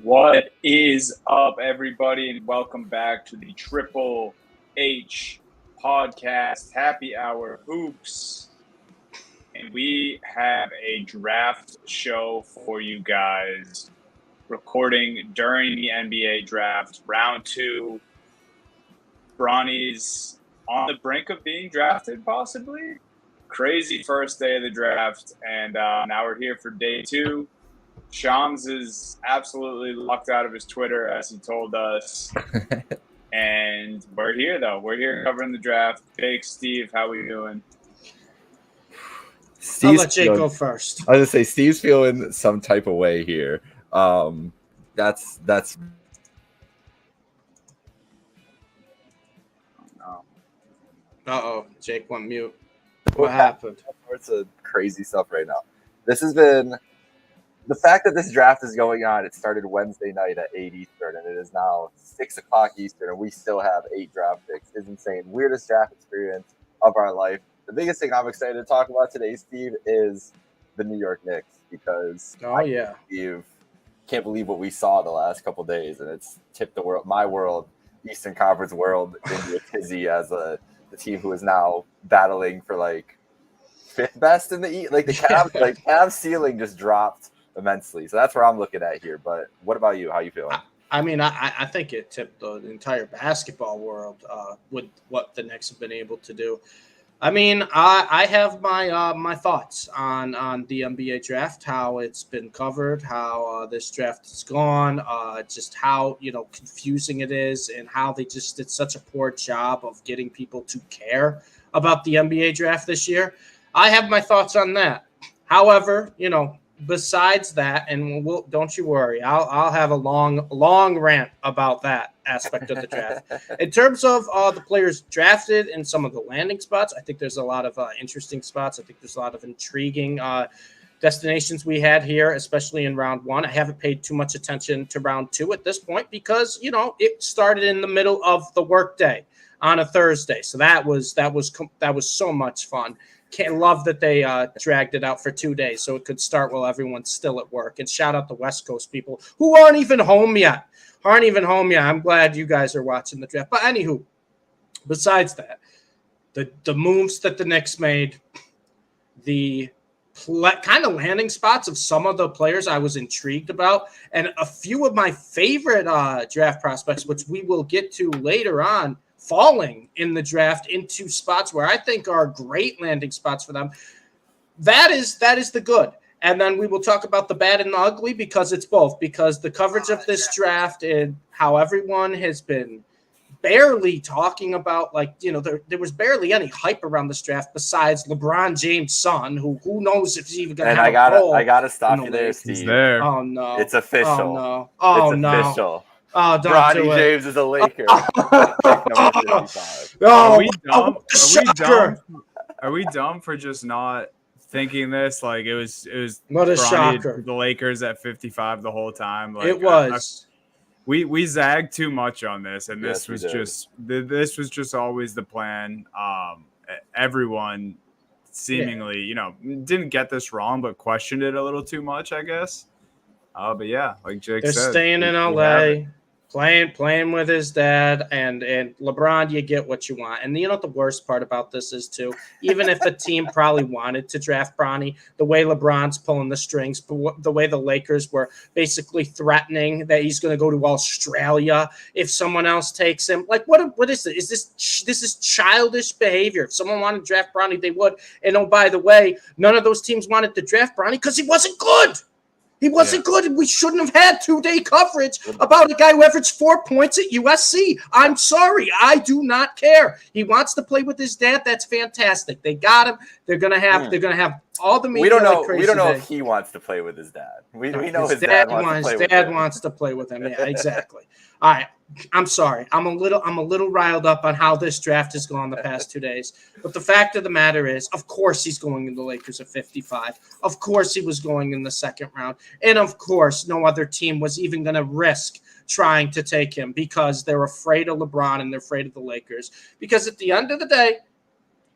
What is up, everybody, and welcome back to the Triple H podcast, Happy Hour Hoops. And we have a draft show for you guys, recording during the NBA draft, round 2. Bronny's on the brink of being drafted, possibly. Crazy first day of the draft, and now we're here for day 2. Shams is absolutely locked out of his Twitter, as he told us. And we're here, though. We're here covering the draft. Jake, Steve, how are we doing? I'll let Jake go first. I was going to say, Steve's feeling some type of way here. That's. Uh-oh, Jake went mute. What happened? All sorts of crazy stuff right now. This has been... The fact that this draft is going on, it started Wednesday night at 8 Eastern, and it is now 6 o'clock Eastern, and we still have 8 draft picks, is insane. Weirdest draft experience of our life. The biggest thing I'm excited to talk about today, Steve, is the New York Knicks, because can't believe what we saw the last couple of days, and it's tipped my world, Eastern Conference world, into a tizzy as the team who is now battling for like 5th best in the East. Like the Cavs ceiling just dropped immensely. So that's where I'm looking at here. But what about you? How you feeling? I think it tipped the entire basketball world with what the Knicks have been able to do. I mean, I have my thoughts on the NBA draft, how it's been covered, how this draft has gone, just how confusing it is, and how they just did such a poor job of getting people to care about the NBA draft this year. I have my thoughts on that. However, besides that, and don't you worry, I'll have a long rant about that aspect of the draft. In terms of the players drafted and some of the landing spots, I think there's a lot of interesting spots. I think there's a lot of intriguing destinations we had here, especially in round 1. I haven't paid too much attention to round 2 at this point because it started in the middle of the workday on a Thursday, so that was so much fun. Can't love that they dragged it out for 2 days so it could start while everyone's still at work. And shout out the West Coast people who aren't even home yet. I'm glad you guys are watching the draft. But anywho, besides that, the moves that the Knicks made, the kind of landing spots of some of the players I was intrigued about, and a few of my favorite draft prospects, which we will get to later on, falling in the draft into spots where I think are great landing spots for them. That is the good. And then we will talk about the bad and the ugly, because it's both. Because the coverage of this draft and how everyone has been barely talking about, there was barely any hype around this draft besides LeBron James' son, who knows if he's even going to have a role. I got to stop you there, Steve. Oh, no. It's official. Oh, no. Oh, it's no. official. Oh, don't Bronny do it. James is a Laker. Are we dumb for just not thinking this? Like it was what a Bronny shocker. The Lakers at 55 the whole time. Like, it was. We zagged too much on this, and this was just always the plan. Everyone seemingly, didn't get this wrong, but questioned it a little too much, I guess. But yeah, like Jake said, they're staying in LA. Playing with his dad, and LeBron, you get what you want. And the worst part about this is, too, even if the team probably wanted to draft Bronny, the way LeBron's pulling the strings, the way the Lakers were basically threatening that he's going to go to Australia if someone else takes him. Like, what is it? This is childish behavior. If someone wanted to draft Bronny, they would. And, oh, by the way, none of those teams wanted to draft Bronny because he wasn't good. He wasn't good, and we shouldn't have had 2-day coverage about a guy who averaged 4 points at USC. I'm sorry. I do not care. He wants to play with his dad. That's fantastic. They got him. They're gonna have all the media. We don't know. Like crazy we don't know today. if he wants to play with his dad. We know his dad wants to play with him. Yeah, exactly. All right. I'm sorry. I'm a little riled up on how this draft has gone the past 2 days. But the fact of the matter is, of course he's going in the Lakers at 55. Of course he was going in the second round. And of course no other team was even going to risk trying to take him because they're afraid of LeBron and they're afraid of the Lakers. Because at the end of the day,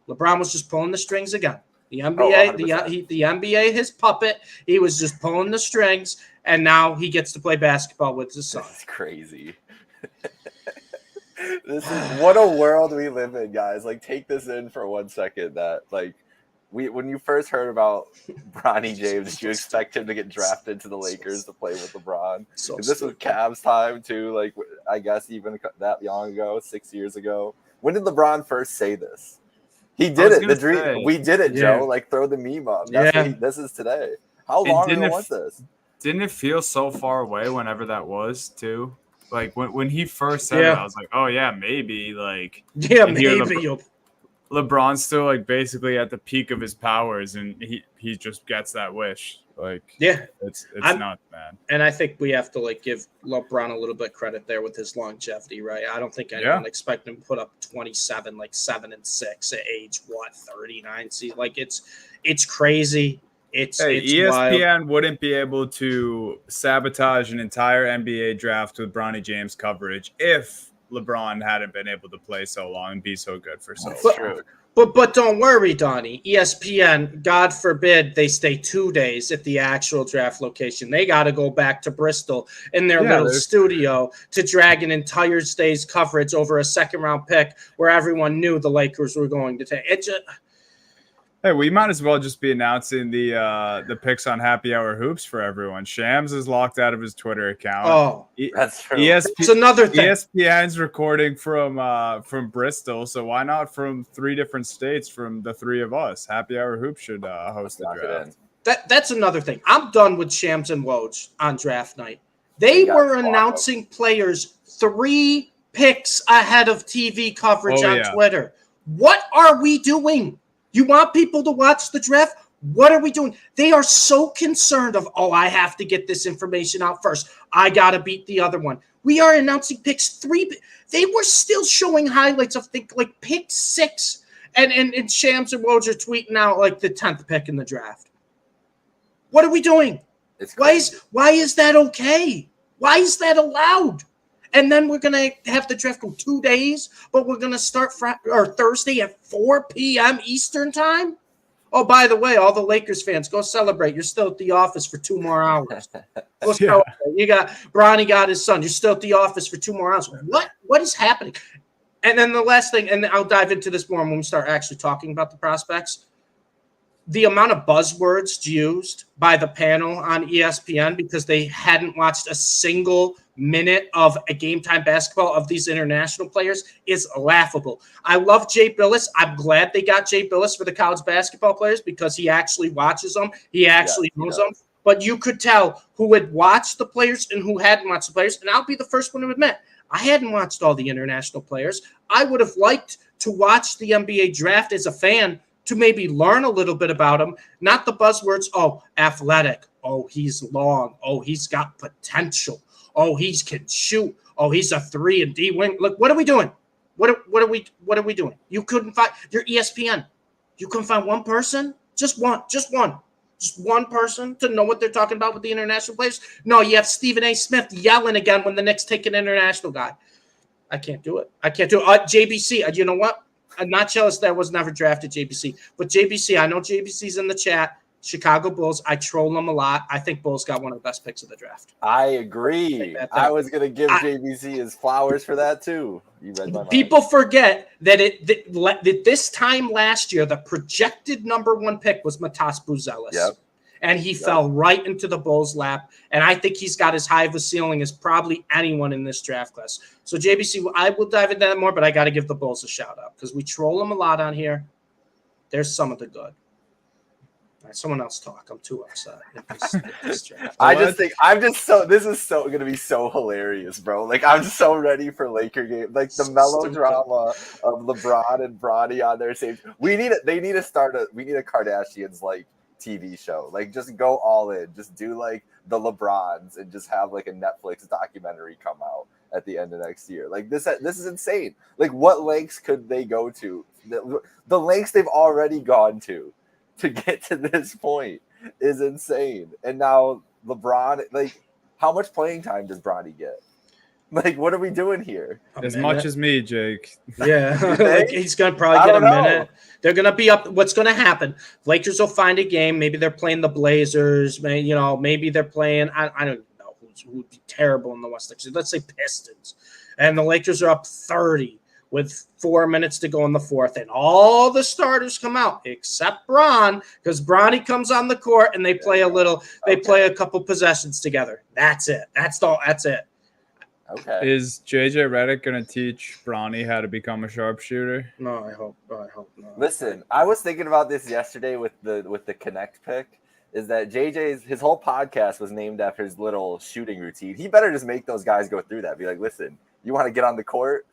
LeBron was just pulling the strings again. The NBA, the NBA, his puppet, he was just pulling the strings. and now he gets to play basketball with his son. This is crazy. This is what a world we live in, guys. Like, take this in for 1 second. That like, when you first heard about Bronny James, did you expect him to get drafted to the Lakers to play with LeBron? So This was Cavs time too. Like, I guess even that long ago, 6 years ago. When did LeBron first say this? He did it. The dream. We did it, Yeah. Joe. Like, throw the meme up. That's what this is today. How long ago was this? Didn't it feel so far away whenever that was too? Like when he first said it, I was like, oh yeah, maybe. Like, maybe. LeBron's still like basically at the peak of his powers, and he just gets that wish. Like, it's nuts, man. And I think we have to like give LeBron a little bit credit there with his longevity, right? I don't think anyone expect him to put up 27, like 7-6 at age 39. See, like it's crazy. It's ESPN wild. Wouldn't be able to sabotage an entire NBA draft with Bronny James coverage if LeBron hadn't been able to play so long and be so good for so long. But don't worry, Donnie. ESPN, God forbid, they stay 2 days at the actual draft location. They got to go back to Bristol in their little studio to drag an entire day's coverage over a second-round pick where everyone knew the Lakers were going to take it. Hey, we might as well just be announcing the picks on Happy Hour Hoops for everyone. Shams is locked out of his Twitter account. Oh, that's true. It's another thing. ESPN's recording from Bristol, so why not from 3 different states from the 3 of us? Happy Hour Hoops should host the draft. That's another thing. I'm done with Shams and Woj on draft night. They were announcing players 3 picks ahead of TV coverage on Twitter. What are we doing? You want people to watch the draft? What are we doing? They are so concerned of, I have to get this information out first. I got to beat the other one. We are announcing picks 3. They were still showing highlights of like pick 6. And Shams and Woj are tweeting out like the 10th pick in the draft. What are we doing? Why is that okay? Why is that allowed? And then we're going to have the draft go 2 days, but we're going to start Thursday at 4 p.m. Eastern time? Oh, by the way, all the Lakers fans, go celebrate. You're still at the office for 2 more hours. Go celebrate. Bronny got his son. You're still at the office for 2 more hours. What is happening? And then the last thing, and I'll dive into this more when we start actually talking about the prospects, the amount of buzzwords used by the panel on ESPN because they hadn't watched a single minute of a game time basketball of these international players is laughable. I love Jay Billis. I'm glad they got Jay Billis for the college basketball players because he actually watches them. He actually knows them. But you could tell who had watched the players and who hadn't watched the players. And I'll be the first one to admit, I hadn't watched all the international players. I would have liked to watch the NBA draft as a fan to maybe learn a little bit about him, not the buzzwords, athletic, he's long, he's got potential, he can shoot, he's a 3 and D wing. Look, what are we doing? What are we doing? You couldn't find your ESPN. You couldn't find one person? Just one person to know what they're talking about with the international players? No, you have Stephen A. Smith yelling again when the Knicks take an international guy. I can't do it. JBC, you know what? I'm not jealous that I was never drafted JBC. But JBC, I know JBC's in the chat. Chicago Bulls, I troll them a lot. I think Bulls got one of the best picks of the draft. I agree. I was going to give JBC his flowers for that too. You read my mind. People forget that this time last year, the projected number 1 pick was Matas Buzelis. Yep. And he fell right into the Bulls' lap. And I think he's got as high of a ceiling as probably anyone in this draft class. So, JBC, I will dive into that more, but I got to give the Bulls a shout-out because we troll them a lot on here. There's some of the good. All right, someone else talk. I'm too upset. This draft. This is so going to be so hilarious, bro. Like, I'm so ready for Laker game. Like, the melodrama of LeBron and Bronny on their stage. We need a Kardashians, like, TV show. Like, just go all in. Just do like the LeBrons and just have like a Netflix documentary come out at the end of next year. Like, this is insane. Like, what lengths could they go to? The lengths they've already gone to get to this point is insane. And now LeBron, like, how much playing time does Bronny get? Like, what are we doing here? As much as me, Jake. Yeah, You like think? he's gonna probably I get a don't know. minute. They're gonna be up. What's gonna happen? Lakers will find a game. Maybe they're playing the Blazers. Maybe they're playing. I don't know who would be terrible in the West. Let's say Pistons, and the Lakers are up 30 with 4 minutes to go in the fourth, and all the starters come out except Bron, because Bronny comes on the court and they play a little. They play a couple possessions together. That's it. That's it. Okay. Is JJ Redick gonna teach Bronny how to become a sharpshooter? No, I hope not. Listen, I was thinking about this yesterday with the Connect pick. Is that his whole podcast was named after his little shooting routine. He better just make those guys go through that. Be like, listen, you want to get on the court,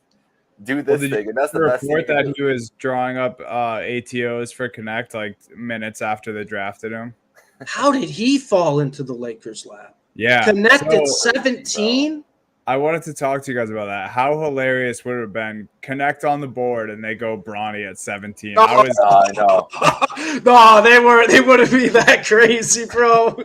do this thing, and that's the best thing. That he was drawing up ATOs for Connect like minutes after they drafted him. How did he fall into the Lakers' lap? Yeah, Connect at 17. I wanted to talk to you guys about that. How hilarious would it have been? Connect on the board and they go Bronny at 17. I know. No, they wouldn't be that crazy, bro.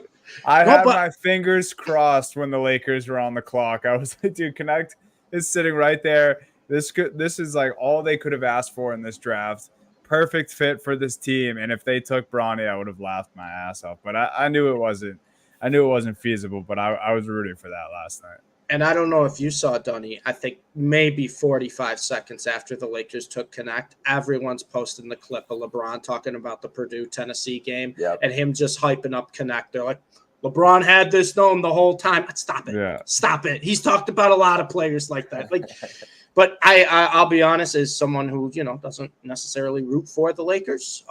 I had my fingers crossed when the Lakers were on the clock. I was like, dude, Connect is sitting right there. This is like all they could have asked for in this draft. Perfect fit for this team. And if they took Bronny, I would have laughed my ass off. But I knew it wasn't. I knew it wasn't feasible. But I was rooting for that last night. And I don't know if you saw, Dunny, I think maybe 45 seconds after the Lakers took Connect, everyone's posting the clip of LeBron talking about the Purdue-Tennessee game and him just hyping up Connect. They're like, LeBron had this known the whole time. Stop it. Yeah. Stop it. He's talked about a lot of players like that. But I'll be honest, as someone who, doesn't necessarily root for the Lakers,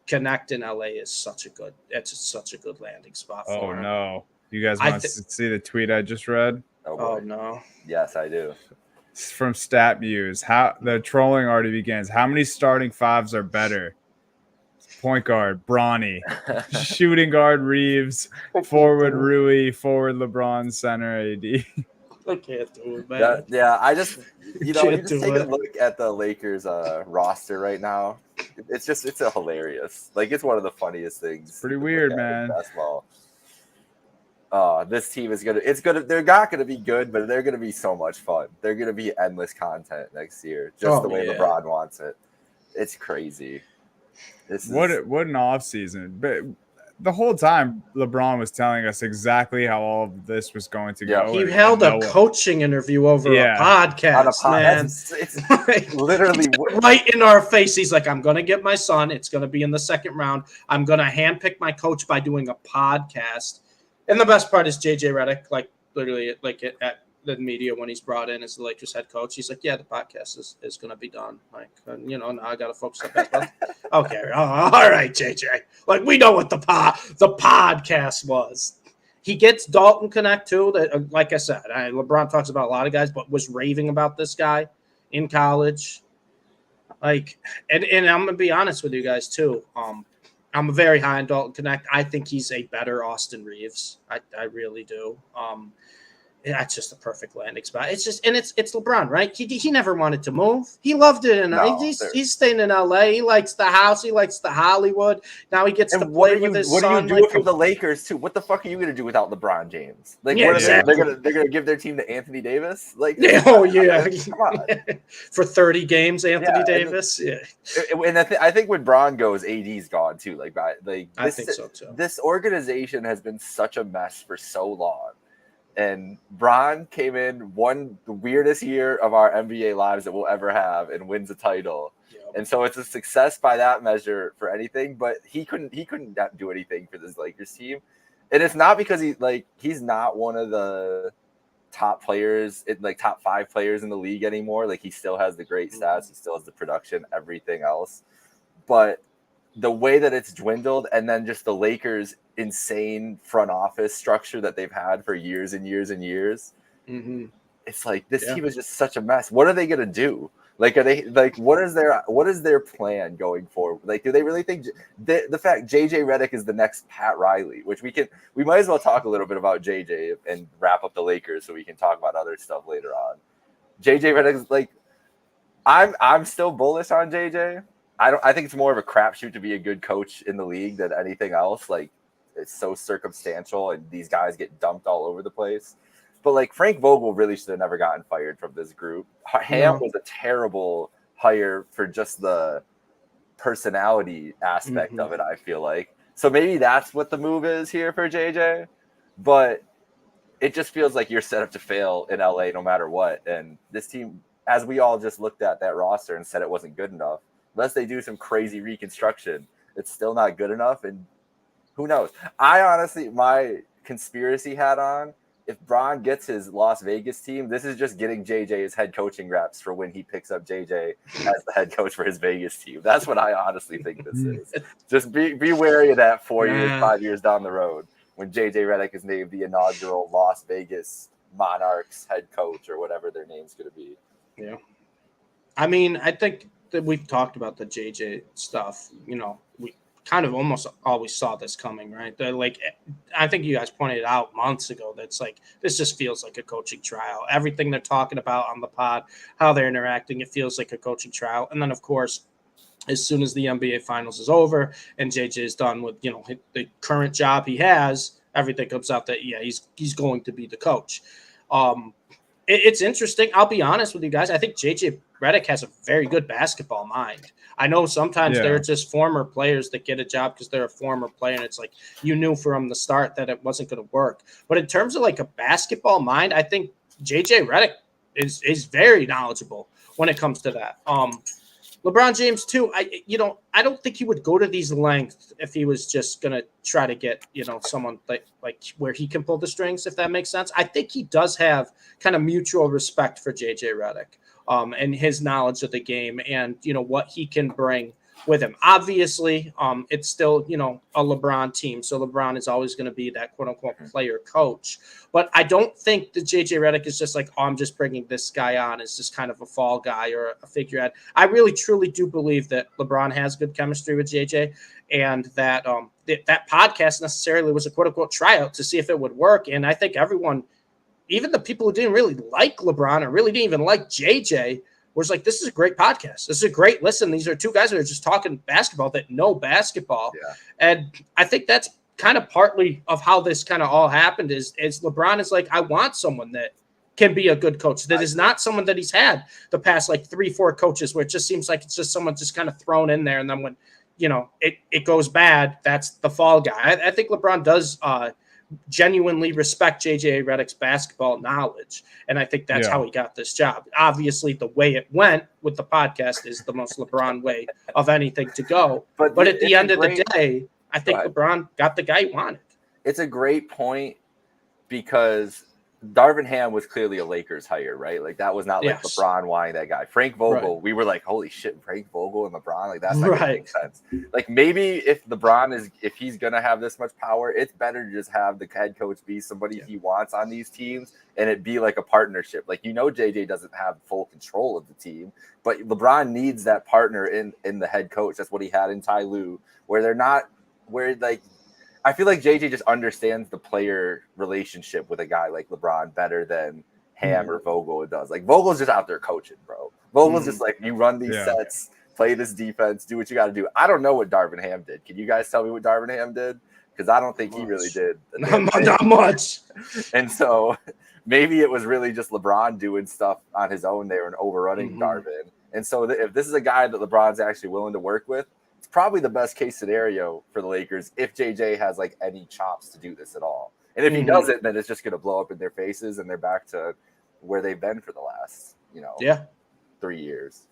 Connect in LA is such a good landing spot for him. No. You guys want to see the tweet I just read? Oh no. Yes, I do. It's from StatMuse. How the trolling already begins. How many starting fives are better? Point guard, Bronny. Shooting guard, Reeves. Forward, Rui. Forward, LeBron. Center, AD. I can't do it, man. I just, you just take a look at the Lakers roster right now. It's hilarious. Like, it's one of the funniest things. Pretty weird, man. Basketball. This team is they're not gonna be good, but they're gonna be so much fun. They're gonna be endless content next year, just the way LeBron wants it. It's crazy. What an off season. But the whole time LeBron was telling us exactly how all of this was going to go. He held a coaching interview over a podcast, man. It's literally right in our face. He's like, I'm gonna get my son, it's gonna be in the second round. I'm gonna handpick my coach by doing a podcast. And the best part is JJ Redick, literally at the media when he's brought in as the Lakers head coach. He's like, yeah, the podcast is going to be done. Now I got to focus on basketball. Okay. All right, JJ. We know what the podcast was. He gets Dalton Connect too. That, like I said, LeBron talks about a lot of guys, but was raving about this guy in college. And I'm going to be honest with you guys too. I'm very high on Dalton Connect. I think he's a better Austin Reeves. I really do. That's just a perfect landing spot. It's LeBron, right? He never wanted to move. He loved it, and he's staying in LA. He likes the house. He likes the Hollywood. Now he gets to play with his son. What are you doing for the Lakers too? What the fuck are you gonna do without LeBron James? Exactly. They're gonna give their team to Anthony Davis? Come on. For 30 games, Anthony Davis. And I think when Bron goes, AD's gone too. I think so too. This organization has been such a mess for so long. And Bron came in, won the weirdest year of our NBA lives that we'll ever have, and wins a title. Yep. And so it's a success by that measure for anything. But he couldn't do anything for this Lakers team, and it's not because he's not one of the top players, top 5 players in the league anymore. He still has the great stats, he still has the production, everything else. But the way that it's dwindled, and then just the Lakers' insane front office structure that they've had for years and years and years, it's this team is just such a mess. What are they gonna do? Are they what is their plan going forward? Do they really think the fact JJ Redick is the next Pat Riley, which we might as well talk a little bit about JJ and wrap up the Lakers so we can talk about other stuff later on. JJ Redick is I'm still bullish on JJ. I think it's more of a crapshoot to be a good coach in the league than anything else. It's so circumstantial, and these guys get dumped all over the place. But like Frank Vogel really should have never gotten fired from this group. Ham was a terrible hire for just the personality aspect of it, I feel like. So maybe that's what the move is here for JJ. But it just feels like you're set up to fail in LA no matter what. And this team, as we all just looked at that roster and said it wasn't good enough, unless they do some crazy reconstruction, it's still not good enough. And who knows? I honestly, my conspiracy hat on, if Bron gets his Las Vegas team, this is just getting JJ his head coaching reps for when he picks up JJ as the head coach for his Vegas team. That's what I honestly think this is. Just be wary of that 4 years, 5 years down the road when JJ Redick is named the inaugural Las Vegas Monarchs head coach or whatever their name's going to be. Yeah. I mean, I think that we've talked about the JJ stuff. You know, we kind of almost always saw this coming, right? Like, I think you guys pointed out months ago that's like, this just feels like a coaching trial. Everything they're talking about on the pod, how they're interacting, it feels like a coaching trial. And then, of course, as soon as the NBA Finals is over and JJ is done with, you know, the current job he has, everything comes out that, yeah, he's going to be the coach. It's interesting. I'll be honest with you guys. I think JJ Redick has a very good basketball mind. I know sometimes there are just former players that get a job because they're a former player, and it's like you knew from the start that it wasn't going to work. But in terms of like a basketball mind, I think JJ Redick is very knowledgeable when it comes to that. LeBron James too. I don't think he would go to these lengths if he was just gonna try to get, you know, someone like where he can pull the strings, if that makes sense. I think he does have kind of mutual respect for JJ Redick, and his knowledge of the game and, you know, what he can bring with him. Obviously, it's still, you know, a LeBron team, so LeBron is always going to be that quote unquote player coach. But I don't think that JJ Redick is just like, oh, I'm just bringing this guy on as just kind of a fall guy or a figurehead. I really truly do believe that LeBron has good chemistry with JJ, and that that podcast necessarily was a quote unquote tryout to see if it would work. And I think everyone, even the people who didn't really like LeBron or really didn't even like JJ, was like, this is a great podcast. This is a great listen. These are two guys that are just talking basketball that know basketball. Yeah. And I think that's kind of partly of how this kind of all happened is LeBron is like, I want someone that can be a good coach. That is not someone that he's had the past like 3-4 coaches where it just seems like it's just someone just kind of thrown in there. And then when, you know, it goes bad, that's the fall guy. I think LeBron does genuinely respect JJ Redick's basketball knowledge, and I think that's how he got this job. Obviously, the way it went with the podcast is the most LeBron way of anything to go. But at the end of the day, I think LeBron got the guy he wanted. It's a great point because Darvin Ham was clearly a Lakers hire, right? Like that was not like LeBron wanting that guy. Frank Vogel, we were like, holy shit, Frank Vogel and LeBron, like that's not gonna make sense. Like maybe if LeBron if he's gonna have this much power, it's better to just have the head coach be somebody he wants on these teams and it be like a partnership. Like, you know, JJ doesn't have full control of the team, but LeBron needs that partner in the head coach. That's what he had in Ty Lue, I feel like JJ just understands the player relationship with a guy like LeBron better than Ham or Vogel does. Like Vogel's just out there coaching, bro. Vogel's just like, you run these sets, play this defense, do what you got to do. I don't know what Darvin Ham did. Can you guys tell me what Darvin Ham did? Because I don't think he really did. Not much. And so maybe it was really just LeBron doing stuff on his own there and overrunning Darvin. And so if this is a guy that LeBron's actually willing to work with, probably the best case scenario for the Lakers if JJ has like any chops to do this at all. And if he doesn't, then it's just going to blow up in their faces and they're back to where they've been for the last, 3 years.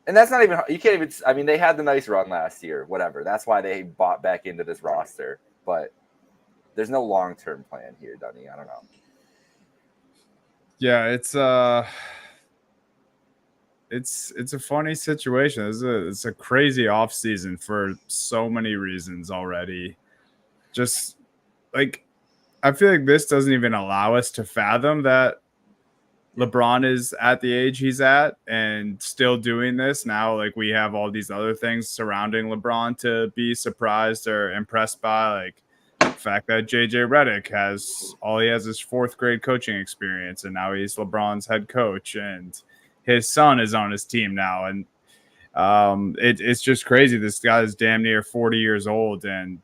And that's not even, you can't even, I mean, they had the nice run last year, whatever. That's why they bought back into this roster, but there's no long-term plan here, Dunny. I don't know. Yeah, it's a funny situation. It's a crazy offseason for so many reasons already. Just like, I feel like this doesn't even allow us to fathom that LeBron is at the age he's at and still doing this now. Like, we have all these other things surrounding LeBron to be surprised or impressed by, like the fact that JJ Redick has is fourth grade coaching experience, and now he's LeBron's head coach, and his son is on his team now. And it's just crazy. This guy is damn near 40 years old and,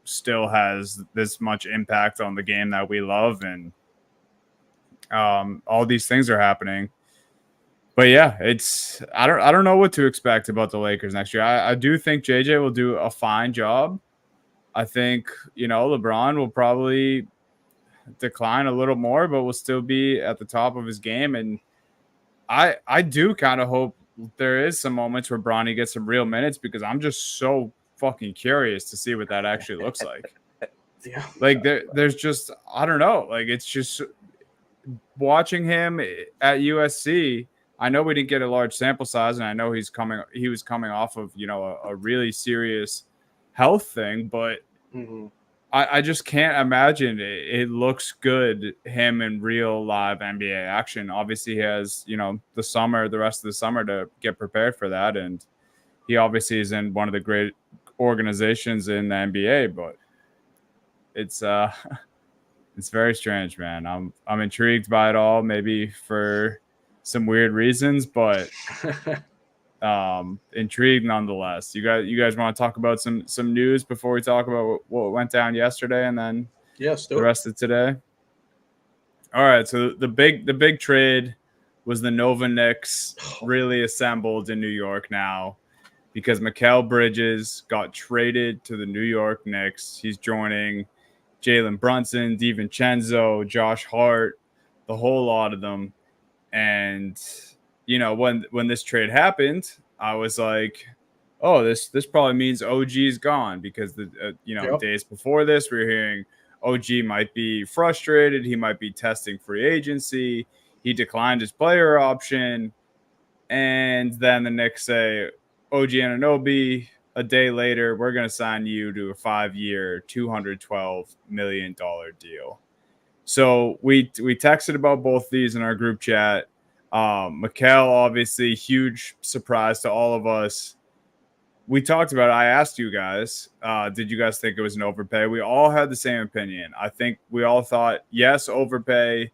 still has this much impact on the game that we love. And All these things are happening. But yeah, I don't know what to expect about the Lakers next year. I do think JJ will do a fine job. I think, LeBron will probably decline a little more, but will still be at the top of his game. And I do kind of hope there is some moments where Bronny gets some real minutes, because I'm just so fucking curious to see what that actually looks like. Yeah. Like there's just, I don't know. Like, it's just watching him at USC. I know we didn't get a large sample size, and I know he was coming off of, a really serious health thing, but I just can't imagine it looks good, him in real live NBA action. Obviously, he has, the rest of the summer to get prepared for that. And he obviously is in one of the great organizations in the NBA, but it's very strange, man. I'm intrigued by it all, maybe for some weird reasons, but intrigued nonetheless. You guys want to talk about some news before we talk about what went down yesterday, and then the rest of today? All right, so the big trade was the Nova Knicks really assembled in New York now, because Mikal Bridges got traded to the New York Knicks. He's joining Jalen Brunson, DiVincenzo, Josh Hart, the whole lot of them. And when this trade happened, I was like, oh, this probably means OG's gone, because days before this, we were hearing OG might be frustrated. He might be testing free agency. He declined his player option. And then the Knicks say, OG Anunoby, a day later, we're going to sign you to a 5-year, $212 million deal. So we texted about both these in our group chat. Mikal, obviously, huge surprise to all of us. We talked about it. I asked you guys, did you guys think it was an overpay? We all had the same opinion. I think we all thought, yes, overpay,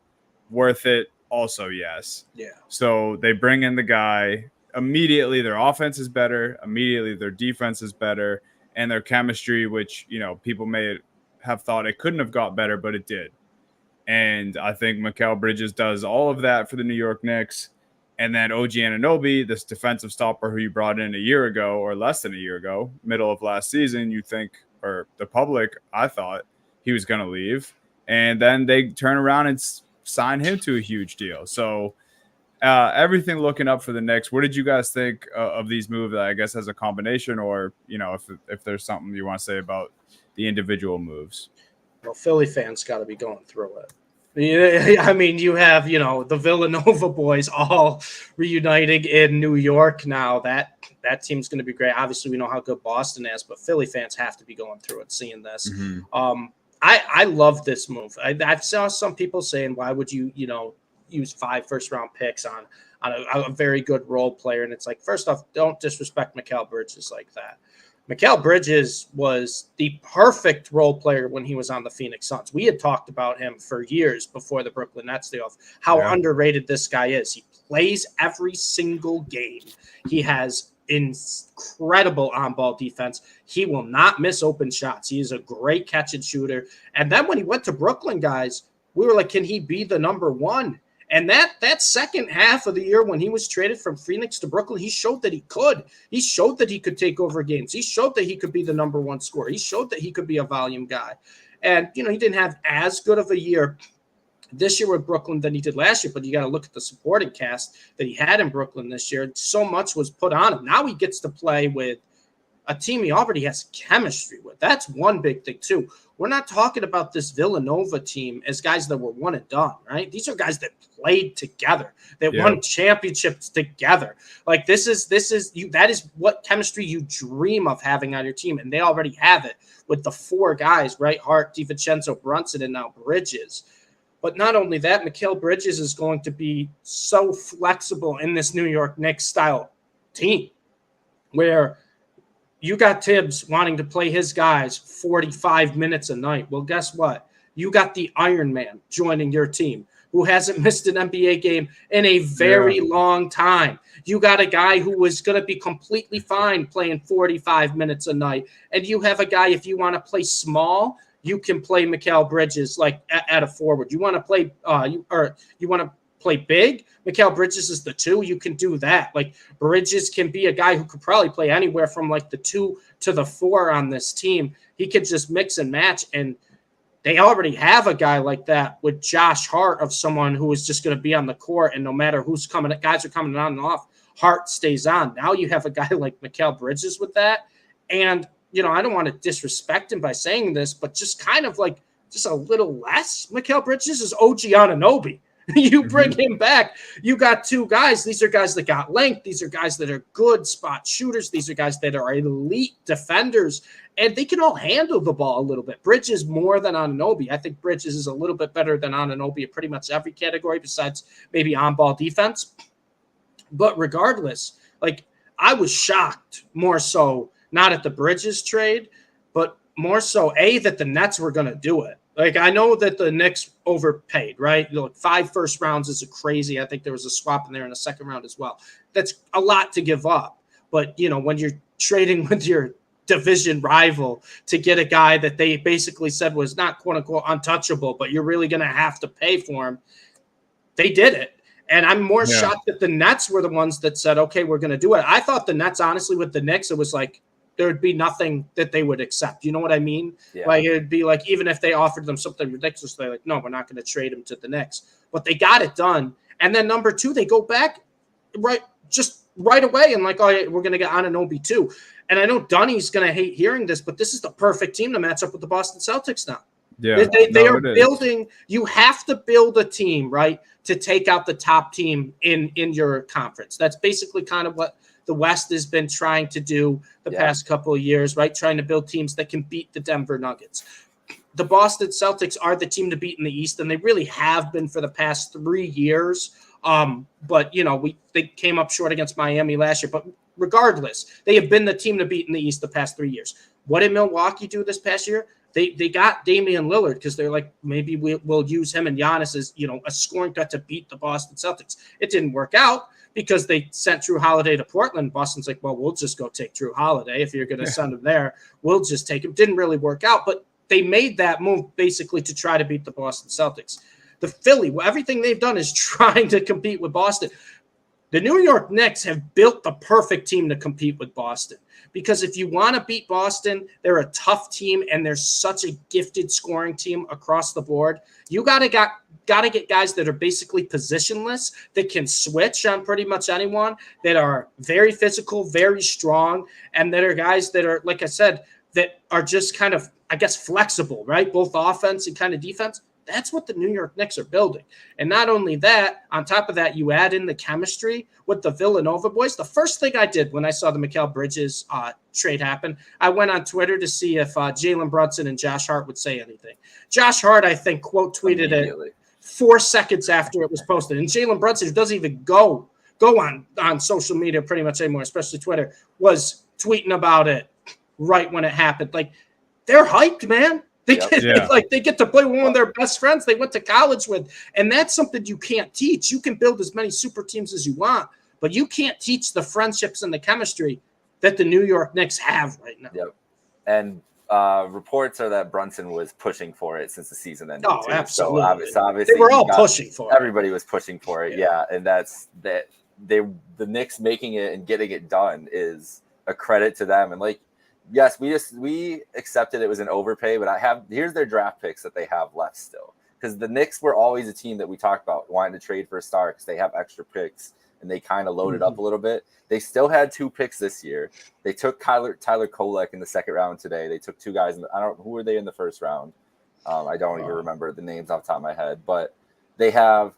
worth it, also yes. Yeah. So they bring in the guy. Immediately, their offense is better. Immediately, their defense is better. And their chemistry, which, people may have thought it couldn't have got better, but it did. And I think Mikal Bridges does all of that for the New York Knicks. And then OG Anunoby, this defensive stopper who you brought in a year ago, or less than a year ago, middle of last season, you think, or the public, I thought he was going to leave. And then they turn around and sign him to a huge deal. So everything looking up for the Knicks. What did you guys think of these moves, I guess, as a combination, or, if there's something you want to say about the individual moves? Well, Philly fans got to be going through it. I mean, you have, the Villanova boys all reuniting in New York now. That team's going to be great. Obviously, we know how good Boston is, but Philly fans have to be going through it, seeing this. Mm-hmm. I love this move. I've saw some people saying, why would you, use 5 first-round picks on a very good role player? And it's like, first off, don't disrespect Mikal Bridges like that. Mikal Bridges was the perfect role player when he was on the Phoenix Suns. We had talked about him for years before the Brooklyn Nets deal, how underrated this guy is. He plays every single game. He has incredible on-ball defense. He will not miss open shots. He is a great catch and shooter. And then when he went to Brooklyn, guys, we were like, can he be the number one? And that second half of the year when he was traded from Phoenix to Brooklyn, he showed that he could. He showed that he could take over games. He showed that he could be the number one scorer. He showed that he could be a volume guy. And, he didn't have as good of a year this year with Brooklyn than he did last year, but you got to look at the supporting cast that he had in Brooklyn this year. So much was put on him. Now he gets to play with a team he already has chemistry with. That's one big thing, too. We're not talking about this Villanova team as guys that were one and done, right? These are guys that played together, that won championships together. Like that is what chemistry you dream of having on your team, and they already have it with the 4 guys, right? Hart, DiVincenzo, Brunson, and now Bridges. But not only that, Mikal Bridges is going to be so flexible in this New York Knicks style team, where you got Tibbs wanting to play his guys 45 minutes a night. Well, guess what? You got the Iron Man joining your team who hasn't missed an NBA game in a very long time. You got a guy who was going to be completely fine playing 45 minutes a night. And you have a guy, if you want to play small, you can play Mikal Bridges like at a forward. You want to play you want to play big. Mikal Bridges is the 2. You can do that. Like Bridges can be a guy who could probably play anywhere from like the 2 to the 4 on this team. He could just mix and match, and they already have a guy like that with Josh Hart, of someone who is just going to be on the court, and no matter who's coming, guys are coming on and off, Hart stays on. Now you have a guy like Mikal Bridges with that, and I don't want to disrespect him by saying this, but just kind of like just a little less Mikal Bridges is OG Anunoby. You bring him back. You got 2 guys. These are guys that got length. These are guys that are good spot shooters. These are guys that are elite defenders, and they can all handle the ball a little bit. Bridges more than Anunoby. I think Bridges is a little bit better than Anunoby in pretty much every category besides maybe on-ball defense. But regardless, like I was shocked more so not at the Bridges trade, but more so that the Nets were going to do it. Like, I know that the Knicks overpaid, right? 5 first rounds is crazy. I think there was a swap in there in the second round as well. That's a lot to give up. But, when you're trading with your division rival to get a guy that they basically said was not quote unquote untouchable, but you're really going to have to pay for him, they did it. And I'm more shocked that the Nets were the ones that said, okay, we're going to do it. I thought the Nets, honestly, with the Knicks, it was like, there would be nothing that they would accept. You know what I mean? Yeah. Like, it would be like, even if they offered them something ridiculous, they're like, no, we're not going to trade him to the Knicks. But they got it done. And then number 2, they go back right away and like, oh, yeah, we're going to get Anunoby too. And I know Dunny's going to hate hearing this, but this is the perfect team to match up with the Boston Celtics now. Yeah, they are building. You have to build a team, right, to take out the top team in your conference. That's basically kind of what the West has been trying to do the past couple of years, right? Trying to build teams that can beat the Denver Nuggets. The Boston Celtics are the team to beat in the East, and they really have been for the past 3 years. But they came up short against Miami last year. But regardless, they have been the team to beat in the East the past 3 years. What did Milwaukee do this past year? They got Damian Lillard because they're like, maybe we'll use him and Giannis as a scoring threat to beat the Boston Celtics. It didn't work out because they sent Drew Holiday to Portland. Boston's like, well, we'll just go take Drew Holiday. If you're going to send him there, we'll just take him. Didn't really work out, but they made that move basically to try to beat the Boston Celtics. The Philly, everything they've done is trying to compete with Boston. The New York Knicks have built the perfect team to compete with Boston. Because if you want to beat Boston, they're a tough team, and they're such a gifted scoring team across the board. You gotta get guys that are basically positionless, that can switch on pretty much anyone, that are very physical, very strong, and that are guys that are, like I said, that are just kind of, I guess, flexible, right? Both offense and kind of defense. That's what the New York Knicks are building. And not only that, on top of that, you add in the chemistry with the Villanova boys. The first thing I did when I saw the Mikal Bridges trade happen, I went on Twitter to see if Jalen Brunson and Josh Hart would say anything. Josh Hart, I think, quote tweeted it 4 seconds after it was posted. And Jalen Brunson, who doesn't even go on social media pretty much anymore, especially Twitter, was tweeting about it right when it happened. Like, they're hyped, man. They get to play with one of their best friends they went to college with. And that's something you can't teach. You can build as many super teams as you want, but you can't teach the friendships and the chemistry that the New York Knicks have right now. Yep. And reports are that Brunson was pushing for it since the season ended. Oh, absolutely. So obviously they were all pushing for it. Everybody was pushing for it. Yeah. And that's that. The Knicks making it and getting it done is a credit to them. And like, yes, we accepted it was an overpay, but here's their draft picks that they have left still. Because the Knicks were always a team that we talked about wanting to trade for a star because they have extra picks and they kind of loaded up a little bit. They still had 2 picks this year. They took Tyler Kolek in the second round today. They took 2 guys. Who were they in the first round? I don't even remember the names off the top of my head, but they have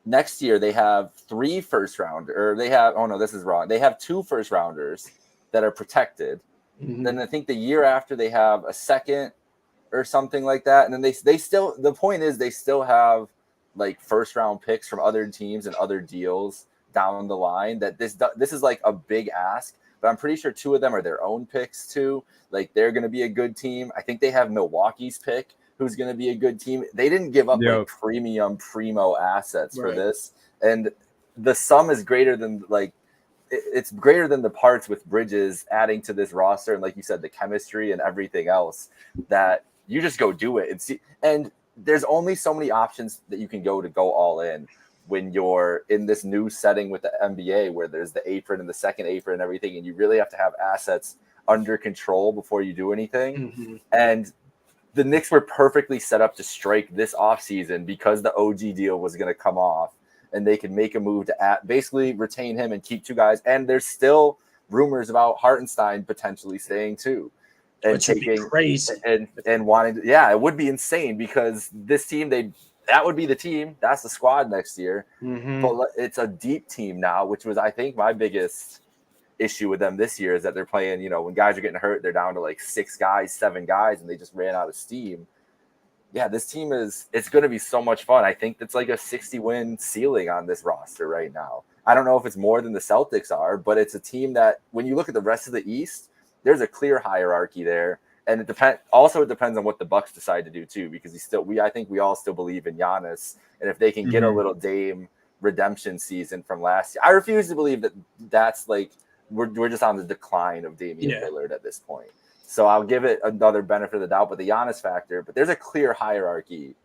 next year they have 3 first round, or they have, oh no, this is wrong. They have 2 first rounders that are protected. Then I think the year after they have a second or something like that. And then they still, the point is they still have like first round picks from other teams and other deals down the line that this is like a big ask, but I'm pretty sure 2 of them are their own picks too. Like they're going to be a good team. I think they have Milwaukee's pick, who's going to be a good team. They didn't give up like primo assets for this. And the sum is greater than it's greater than the parts with Bridges adding to this roster. And like you said, the chemistry and everything else that you just go do it and see. And there's only so many options that you can go all in when you're in this new setting with the NBA where there's the apron and the second apron and everything, and you really have to have assets under control before you do anything. Mm-hmm. And the Knicks were perfectly set up to strike this offseason because the OG deal was going to come off, and they could make a move to basically retain him and keep 2 guys. And there's still rumors about Hartenstein potentially staying too. And which would be crazy. And wanting to, yeah, it would be insane because this team, that would be the team. That's the squad next year. Mm-hmm. But it's a deep team now, which was, I think, my biggest issue with them this year is that they're playing, you know, when guys are getting hurt, they're down to like 6 guys, 7 guys, and they just ran out of steam. Yeah, this team it's going to be so much fun. I think it's like a 60-win ceiling on this roster right now. I don't know if it's more than the Celtics are, but it's a team that when you look at the rest of the East, there's a clear hierarchy there. And it depends on what the Bucks decide to do too, because I think we all still believe in Giannis. And if they can get a little Dame redemption season from last year, I refuse to believe that's like, we're just on the decline of Damian Lillard at this point. So I'll give it another benefit of the doubt, but the Giannis factor, but there's a clear hierarchy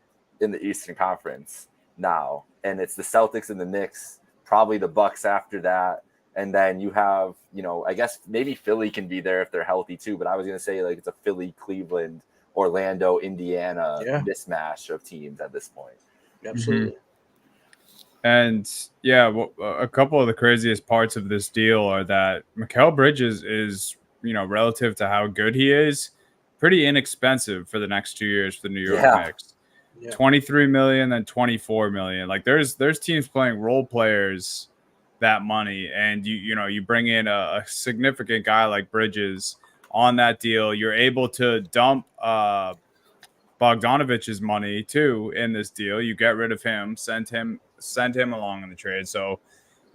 in the Eastern Conference now. And it's the Celtics and the Knicks, probably the Bucks after that. And then you have, you know, I guess maybe Philly can be there if they're healthy too. But I was going to say like it's a Philly, Cleveland, Orlando, Indiana mismatch of teams at this point. Absolutely. And a couple of the craziest parts of this deal are that Mikal Bridges is, you know, relative to how good he is, pretty inexpensive for the next 2 years for the New York Knicks. Yeah. $23 million, then $24 million. Like there's teams playing role players that money, and you bring in a significant guy like Bridges on that deal. You're able to dump Bogdanovich's money too in this deal. You get rid of him, send him along in the trade. So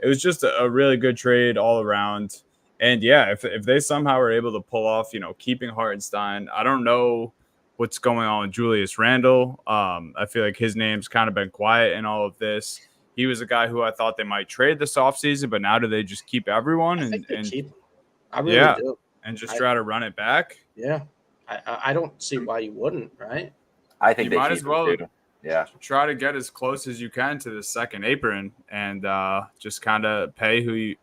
it was just a really good trade all around. And yeah, if they somehow are able to pull off, you know, keeping Hartenstein, I don't know what's going on with Julius Randle. I feel like his name's kind of been quiet in all of this. He was a guy who I thought they might trade this offseason, but now do they just keep everyone? I really do. And just try to run it back? Yeah. I don't see why you wouldn't, right? I think you might as well try to get as close as you can to the second apron and just kind of pay the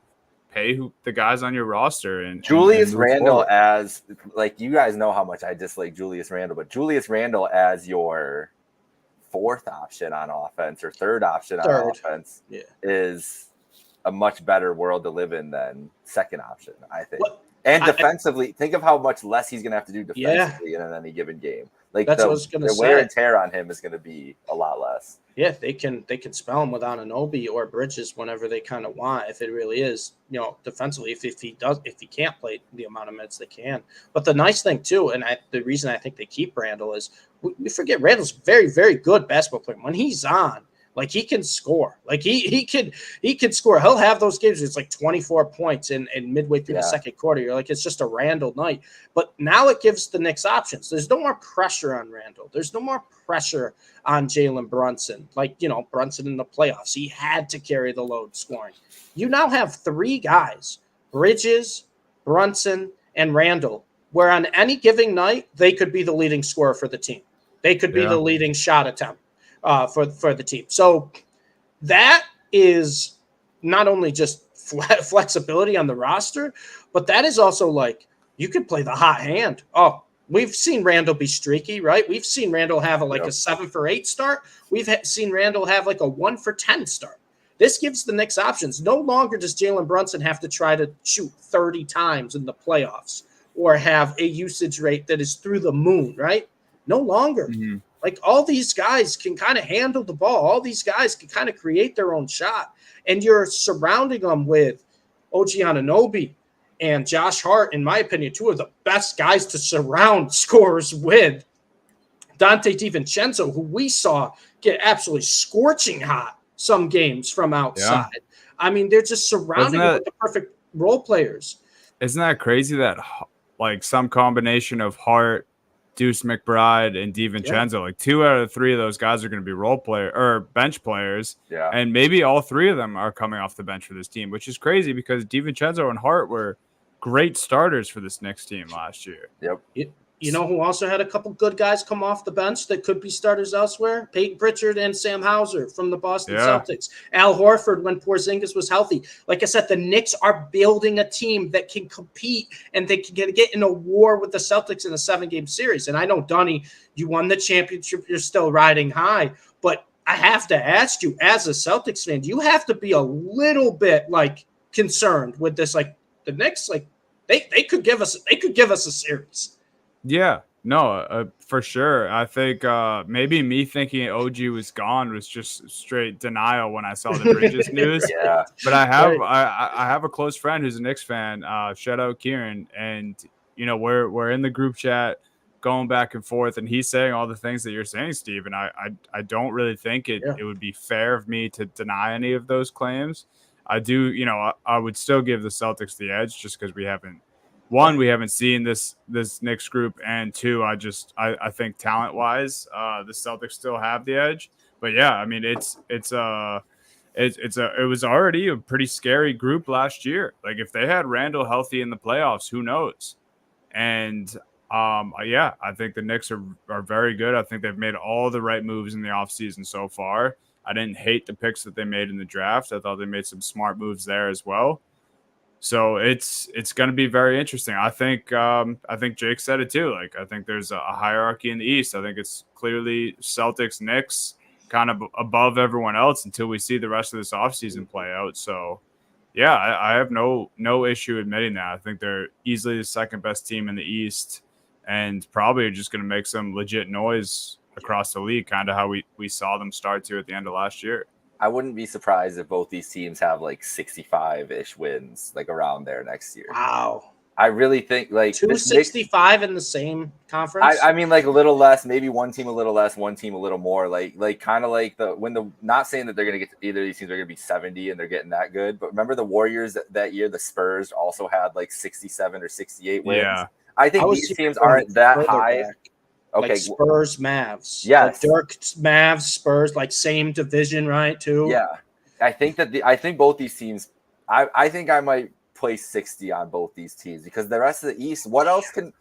guys on your roster. And Julius Randle forward. As like, you guys know how much I dislike Julius Randle, but Julius Randle as your 4th option on offense or 3rd option on offense is a much better world to live in than 2nd option, I think. And defensively, think of how much less he's going to have to do defensively in any given game. Like that's what I was going to say. The wear and tear on him is going to be a lot less. Yeah, they can spell him with Anunoby or Bridges whenever they kind of want. If it really is, you know, defensively, if he can't play the amount of minutes they can. But the nice thing too, and the reason I think they keep Randle is we forget Randle's very, very good basketball player. When he's on, like he can score. Like he can score. He'll have those games where it's like 24 points in midway through the second quarter. You're like, it's just a Randle night. But now it gives the Knicks options. There's no more pressure on Randle. There's no more pressure on Jalen Brunson. Like, you know, Brunson in the playoffs, he had to carry the load scoring. You now have 3 guys, Bridges, Brunson, and Randle, where on any given night, they could be the leading scorer for the team. They could be the leading shot attempt for the team. So that is not only just flexibility on the roster, but that is also like you could play the hot hand. Oh, we've seen Randle be streaky, right? We've seen Randle have a 7 for 8 start. We've seen Randle have like a 1 for 10 start. This gives the Knicks options. No longer does Jalen Brunson have to try to shoot 30 times in the playoffs or have a usage rate that is through the moon, right? No longer. Mm-hmm. Like all these guys can kind of handle the ball. All these guys can kind of create their own shot. And you're surrounding them with OG Anunoby and Josh Hart, in my opinion, 2 of the best guys to surround scorers with. Dante DiVincenzo, who we saw get absolutely scorching hot some games from outside. Yeah. I mean, they're just surrounding with the perfect role players. Isn't that crazy that like some combination of Hart, Deuce McBride, and DiVincenzo, like 2 out of 3 of those guys are going to be role player or bench players. Yeah. And maybe all 3 of them are coming off the bench for this team, which is crazy because DiVincenzo and Hart were great starters for this Knicks team last year. Yep. You know who also had a couple good guys come off the bench that could be starters elsewhere? Peyton Pritchard and Sam Hauser from the Boston Celtics. Al Horford when Porzingis was healthy. Like I said, the Knicks are building a team that can compete and they can get in a war with the Celtics in a 7-game series. And I know, Donnie, you won the championship. You're still riding high. But I have to ask you, as a Celtics fan, you have to be a little bit like concerned with this. Like the Knicks, like they could give us a series. Yeah, no, for sure. I think maybe me thinking OG was gone was just straight denial when I saw the Bridges news. Yeah, but I have a close friend who's a Knicks fan. Shout out Kieran, and we're in the group chat going back and forth, and he's saying all the things that you're saying, Steve. And I don't really think it would be fair of me to deny any of those claims. I do, I would still give the Celtics the edge just because we haven't seen this Knicks group, and two, I think talent wise, the Celtics still have the edge. But yeah, I mean, it was already a pretty scary group last year. Like if they had Randall healthy in the playoffs, who knows? And I think the Knicks are very good. I think they've made all the right moves in the offseason so far. I didn't hate the picks that they made in the draft. I thought they made some smart moves there as well. So it's going to be very interesting. I think Jake said it too. Like I think there's a hierarchy in the East. I think it's clearly Celtics, Knicks, kind of above everyone else until we see the rest of this offseason play out. So yeah, I have no issue admitting that. I think they're easily the second best team in the East, and probably just going to make some legit noise across the league, kind of how we saw them start to at the end of last year. I wouldn't be surprised if both these teams have like 65-ish wins, like around there next year. Wow. I really think like 265 in the same conference. I mean, like a little less, maybe one team a little less, one team a little more. Like kind of like not saying that they're gonna get either of these teams are gonna be 70 and they're getting that good, but remember the Warriors that year, the Spurs also had like 67 or 68 wins. Yeah. I think these teams aren't that high. Back. Okay, like Spurs, Mavs. Yes, like Dirk, Mavs, Spurs, like same division, right? Too. Yeah, I think both these teams. I think I might place 60 on both these teams because the rest of the East. What else can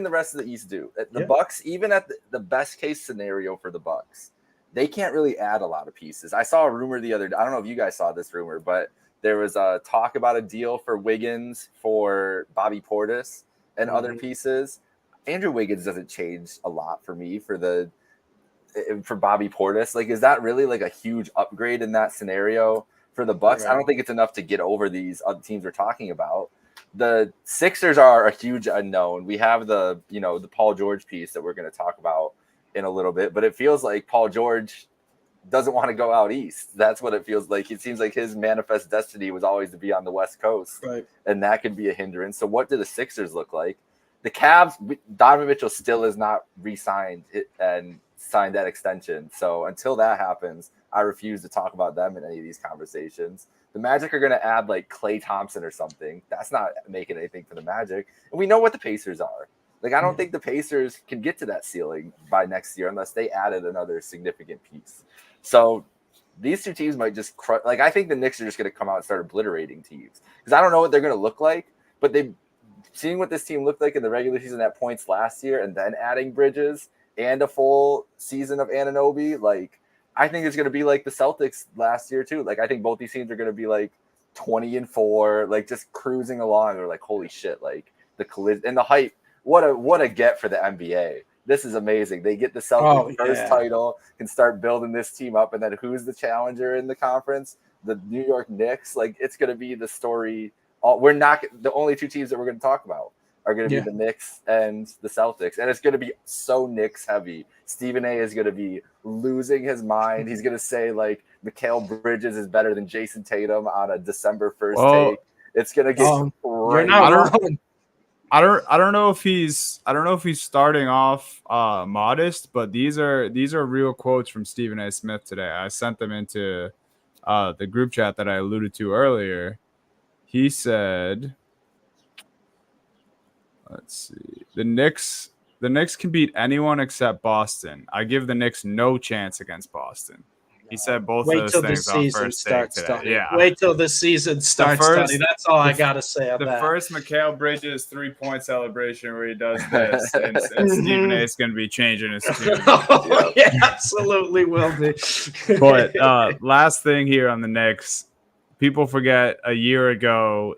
the rest of the East do? The Bucks, even at the best case scenario for the Bucks, they can't really add a lot of pieces. I saw a rumor the other day. I don't know if you guys saw this rumor, but there was a talk about a deal for Wiggins, for Bobby Portis, and other pieces. Andrew Wiggins doesn't change a lot for me for Bobby Portis. Like, is that really like a huge upgrade in that scenario for the Bucks? Right. I don't think it's enough to get over these other teams we're talking about. The Sixers are a huge unknown. We have the Paul George piece that we're going to talk about in a little bit, but it feels like Paul George doesn't want to go out east. That's what it feels like. It seems like his manifest destiny was always to be on the West Coast, right? And that could be a hindrance. So what do the Sixers look like? The Cavs, Donovan Mitchell still is not re-signed and signed that extension. So until that happens, I refuse to talk about them in any of these conversations. The Magic are going to add like Klay Thompson or something. That's not making anything for the Magic. And we know what the Pacers are. Like, I don't think the Pacers can get to that ceiling by next year unless they added another significant piece. So these two teams might just crush. Like, I think the Knicks are just going to come out and start obliterating teams because I don't know what they're going to look like, but seeing what this team looked like in the regular season at points last year and then adding Bridges and a full season of Anunoby, like, I think it's going to be like the Celtics last year too. Like, I think both these teams are going to be like 20-4, like just cruising along. They're like, holy shit, like the collision and the hype. What a get for the NBA. This is amazing. They get the Celtics first title, can start building this team up. And then who's the challenger in the conference? The New York Knicks. Like, it's going to be the story. We're not the only two teams that we're going to talk about are going to be the Knicks and the Celtics. And it's going to be so Knicks heavy. Stephen A is going to be losing his mind. He's going to say like Mikal Bridges is better than Jason Tatum on a December 1st take. It's going to get you're not wrong. I don't know if he's starting off modest, but these are real quotes from Stephen A. Smith today. I sent them into the group chat that I alluded to earlier. He said, let's see, the Knicks can beat anyone except Boston. I give the Knicks no chance against Boston. He said both Wait of till those the things on season first take starts, today. Donnie. Yeah. Wait till the season starts, Donnie. That's all I gotta say on the that. first Mikal Bridges 3-point celebration where he does this, and Stephen A is going to be changing his tune. Oh, yeah, absolutely will be. But last thing here on the Knicks, people forget a year ago,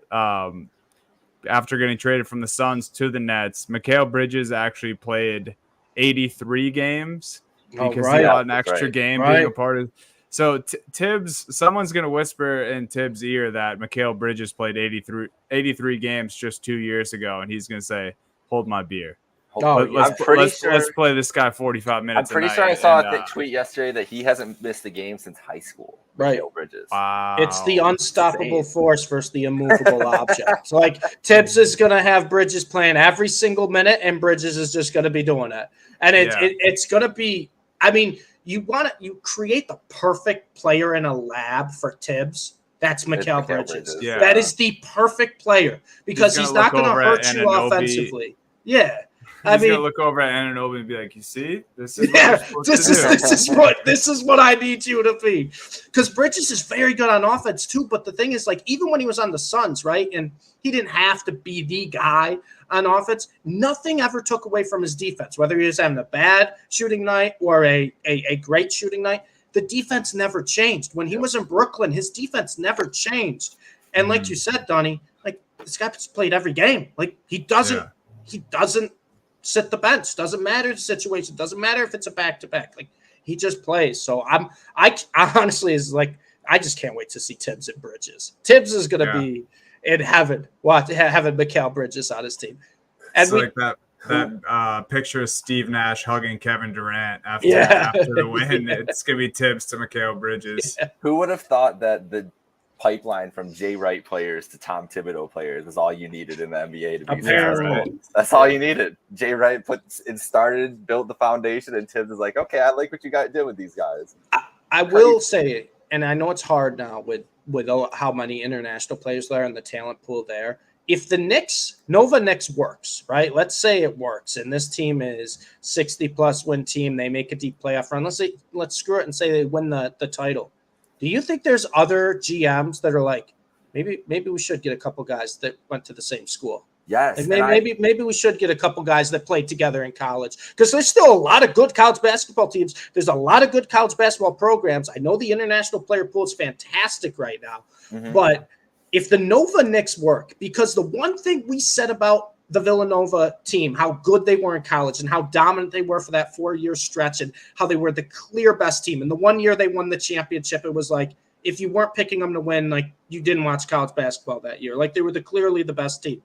after getting traded from the Suns to the Nets, Mikal Bridges actually played 83 games because he got an extra game being a part of. So Tibbs, someone's going to whisper in Tibbs' ear that Mikal Bridges played 83 games just 2 years ago, and he's going to say, "Hold my beer." Let's play this guy 45 minutes. I'm pretty sure I saw a tweet yesterday that he hasn't missed a game since high school. Mikal Bridges. Wow. It's the unstoppable force versus the immovable object. Like Tibbs is going to have Bridges playing every single minute, and Bridges is just going to be doing it. And it's going to be. I mean, you create the perfect player in a lab for Tibbs. That's Mikal Bridges. Yeah. That is the perfect player because he's not going to hurt you offensively. Yeah. He's gonna look over at Anunoby and be like, "You see, this is this is what I need you to be." Because Bridges is very good on offense too. But the thing is, like, even when he was on the Suns, right, and he didn't have to be the guy on offense, nothing ever took away from his defense. Whether he was having a bad shooting night or a great shooting night, the defense never changed. When he was in Brooklyn, his defense never changed. And like you said, Donnie, like this guy's played every game. Like he doesn't sit the bench. Doesn't matter the situation. Doesn't matter if it's a back-to-back. Like he just plays. So I honestly is like I just can't wait to see Tibbs and Bridges. Tibbs is going to be in heaven. Having Mikal Bridges on his team. And it's like that picture of Steve Nash hugging Kevin Durant after the win. It's gonna be Tibbs to Mikal Bridges. Yeah. Who would have thought that the pipeline from Jay Wright players to Tom Thibodeau players is all you needed in the NBA to be successful. That's all you needed. Jay Wright built the foundation, and Tibbs is like, okay, I like what you got did with these guys. I will say, and I know it's hard now with how many international players there and the talent pool there. If the Nova Knicks works, right? Let's say it works, and this team is 60+ win team. They make a deep playoff run. Let's screw it and say they win the title. Do you think there's other GMs that are like, maybe we should get a couple guys that went to the same school? Yes. Like maybe we should get a couple guys that played together in college because there's still a lot of good college basketball teams. There's a lot of good college basketball programs. I know the international player pool is fantastic right now, but if the Nova Knicks work, because the one thing we said about the Villanova team, how good they were in college and how dominant they were for that 4-year stretch and how they were the clear best team. And the 1 year they won the championship, it was like, if you weren't picking them to win, like you didn't watch college basketball that year. Like they were clearly the best team.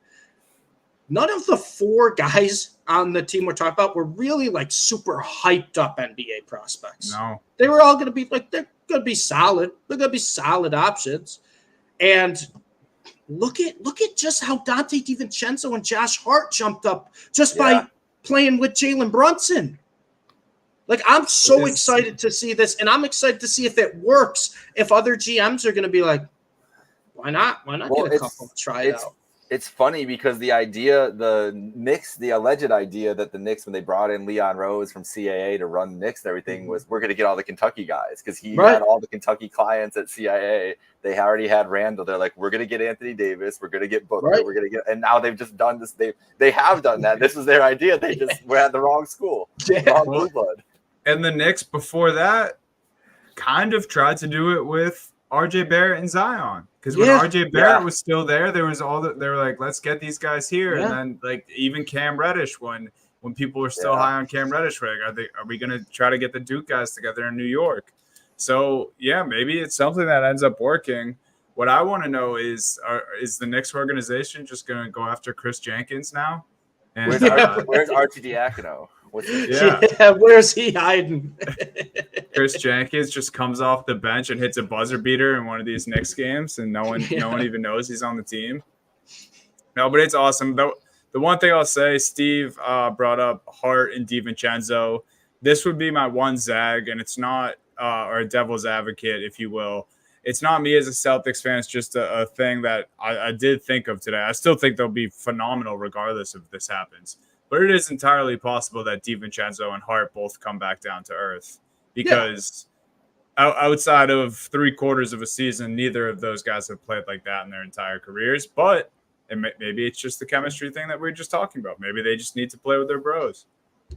None of the 4 guys on the team we're talking about were really like super hyped up NBA prospects. No. They were all going to be like, they're going to be solid. They're going to be solid options. And look at just how Dante DiVincenzo and Josh Hart jumped up just by playing with Jalen Brunson. Like, I'm so excited to see this, and I'm excited to see if it works, if other GMs are going to be like, why not? Why not get a couple try it out? It's funny because the alleged idea that the Knicks, when they brought in Leon Rose from CAA to run the Knicks and everything, was we're going to get all the Kentucky guys because he had all the Kentucky clients at CIA. They already had Randall. They're like, we're going to get Anthony Davis. We're going to get Booker. We're going to get, and now they've just done this. They have done that. This was their idea. They just were at the wrong school. Wrong blue blood. And the Knicks before that kind of tried to do it with RJ Barrett and Zion. Because when RJ Barrett was still there, they were like, let's get these guys here. And then like even Cam Reddish, when people were still high on Cam Reddish, we're like, are we gonna try to get the Duke guys together in New York? So maybe it's something that ends up working. What I want to know is the Knicks organization just gonna go after Chris Jenkins now? And where's Archie Diacono? Where's he hiding? Chris Jenkins just comes off the bench and hits a buzzer beater in one of these Knicks games, and no one even knows he's on the team. No, but it's awesome. The one thing I'll say, Steve brought up Hart and DiVincenzo. This would be my one zag, and it's not or a devil's advocate, if you will. It's not me as a Celtics fan. It's just a thing that I did think of today. I still think they'll be phenomenal regardless if this happens. But it is entirely possible that DiVincenzo and Hart both come back down to earth because outside of 3/4 of a season, neither of those guys have played like that in their entire careers. But maybe it's just the chemistry thing that we are just talking about. Maybe they just need to play with their bros.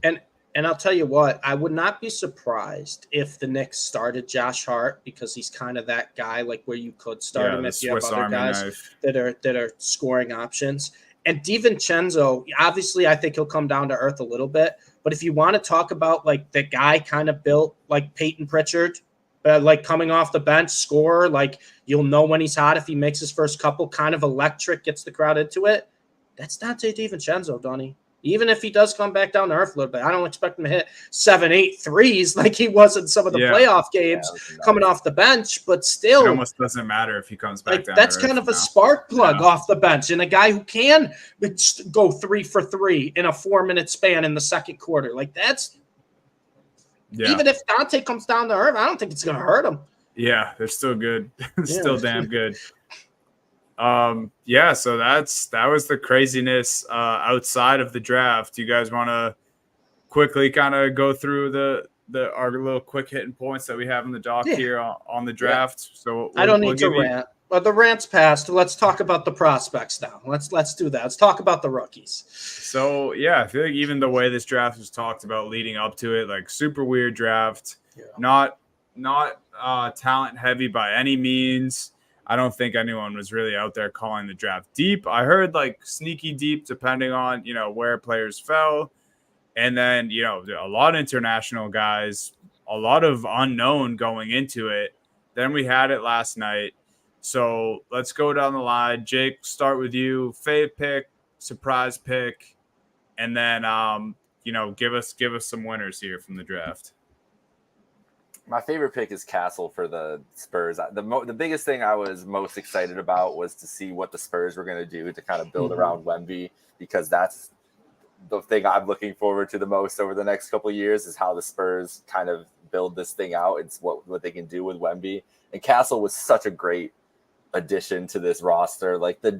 And I'll tell you what, I would not be surprised if the Knicks started Josh Hart, because he's kind of that guy, like where you could start him if you have other guys that are scoring options. And DiVincenzo, obviously, I think he'll come down to earth a little bit. But if you want to talk about like the guy kind of built like Peyton Pritchard, like coming off the bench, scorer, like you'll know when he's hot if he makes his first couple, kind of electric, gets the crowd into it. That's Dante DiVincenzo, Donnie. Even if he does come back down to earth a little bit, I don't expect him to hit 7-8 threes like he was in some of the playoff games coming off the bench. But still, it almost doesn't matter if he comes back down. That's kind of a spark plug off the bench, and a guy who can go 3 for 3 in a 4-minute span in the second quarter. Like that's even if Dante comes down to earth, I don't think it's going to hurt him. Yeah, they're still good. Still damn good. So that was the craziness outside of the draft. You guys want to quickly kind of go through our little quick hitting points that we have in the doc here on the draft? So I don't need to rant. But the rant's passed. Let's talk about the prospects now. Let's do that. Let's talk about the rookies. So I feel like even the way this draft was talked about leading up to it, like super weird draft, not talent heavy by any means. I don't think anyone was really out there calling the draft deep. I heard like sneaky deep, depending on, where players fell. And then, a lot of international guys, a lot of unknown going into it. Then we had it last night. So let's go down the line. Jake, start with you. Fave pick, surprise pick, and then, give us some winners here from the draft. My favorite pick is Castle for the Spurs. The biggest thing I was most excited about was to see what the Spurs were going to do to kind of build around Wemby, because that's the thing I'm looking forward to the most over the next couple of years, is how the Spurs kind of build this thing out. It's what they can do with Wemby. And Castle was such a great addition to this roster. Like the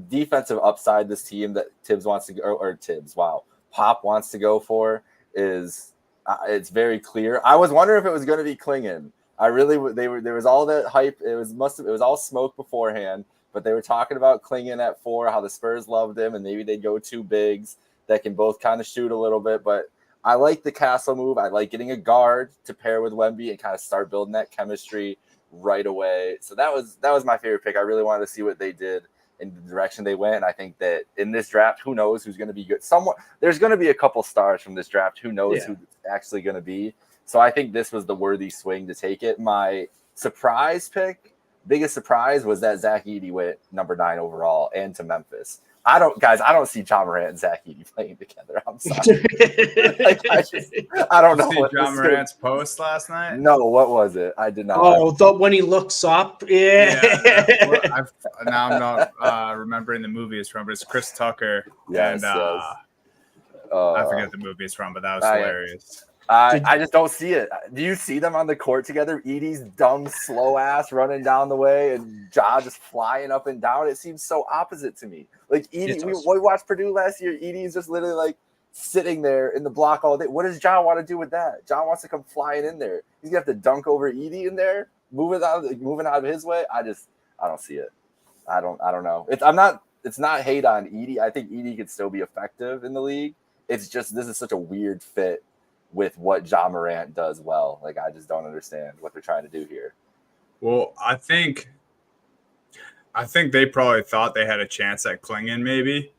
defensive upside this team that Pop wants to go for is it's very clear. I was wondering if it was going to be Klingon. There was all that hype. It was all smoke beforehand, but they were talking about Klingon at 4, how the Spurs loved him, and maybe they'd go 2 bigs that can both kind of shoot a little bit. But I like the Castle move. I like getting a guard to pair with Wemby and kind of start building that chemistry right away. So that was my favorite pick. I really wanted to see what they did in the direction they went. And I think that in this draft, who knows who's going to be good. There's going to be a couple stars from this draft. Who knows who it's actually going to be. So I think this was the worthy swing to take it. My surprise pick, biggest surprise, was that Zach Edey went number 9 overall and to Memphis. I don't see John Morant and Zach Edey playing together. I'm sorry. I don't know. Did John Morant's post last night? No, what was it? I did not. Oh, when he looks up. Now I'm not remembering the movie it's from, but it's Chris Tucker. Yes, I forget the movie it's from, but that was hilarious. I just don't see it. Do you see them on the court together? Edie's dumb, slow ass running down the way, and Ja just flying up and down. It seems so opposite to me. Like Edie, we watched Purdue last year. Edie's just literally like sitting there in the block all day. What does Ja want to do with that? Ja wants to come flying in there. He's gonna have to dunk over Edie in there, moving out of his way. I don't see it. I don't know. It's not hate on Edie. I think Edie could still be effective in the league. It's just this is such a weird fit with what Ja Morant does well. Like, I just don't understand what they're trying to do here. Well, I think they probably thought they had a chance at Klingon maybe.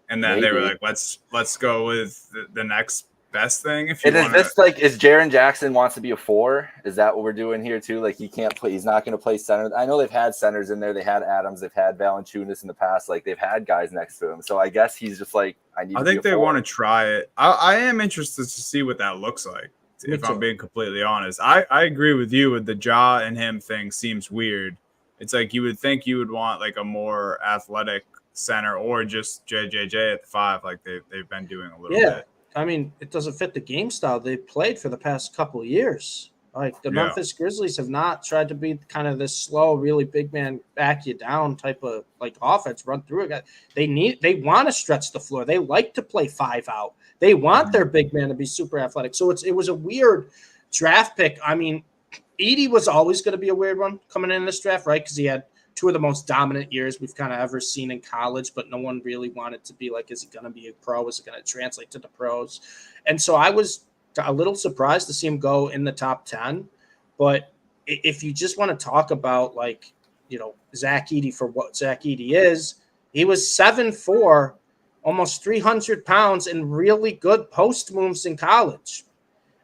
And then they were like, let's go with the next best thing. Is Jaren Jackson wants to be a 4? Is that what we're doing here too? Like, he can't play. He's not going to play center. I know they've had centers in there. They had Adams. They've had Valanciunas in the past. Like, they've had guys next to him. So I guess he's just like, I think they want to try it. I am interested to see what that looks like. If I'm being completely honest, I agree with you with the Ja and him thing. Seems weird. It's like you would think you would want like a more athletic center or just JJJ at the 5, like they've been doing a little bit. I mean, it doesn't fit the game style they've played for the past couple of years. Like the Memphis Grizzlies have not tried to be kind of this slow, really big man, back you down type of like offense, run through it. They want to stretch the floor. They like to play 5 out. They want their big man to be super athletic. So it was a weird draft pick. I mean, Edey was always going to be a weird one coming in this draft, right? Because he had two of the most dominant years we've kind of ever seen in college, but no one really wanted to be like, is he going to be a pro? Is it going to translate to the pros? And so I was a little surprised to see him go in the top 10. But if you just want to talk about, like, you know, Zach Edey for what Zach Edey is, he was 7'4", almost 300 pounds, and really good post moves in college.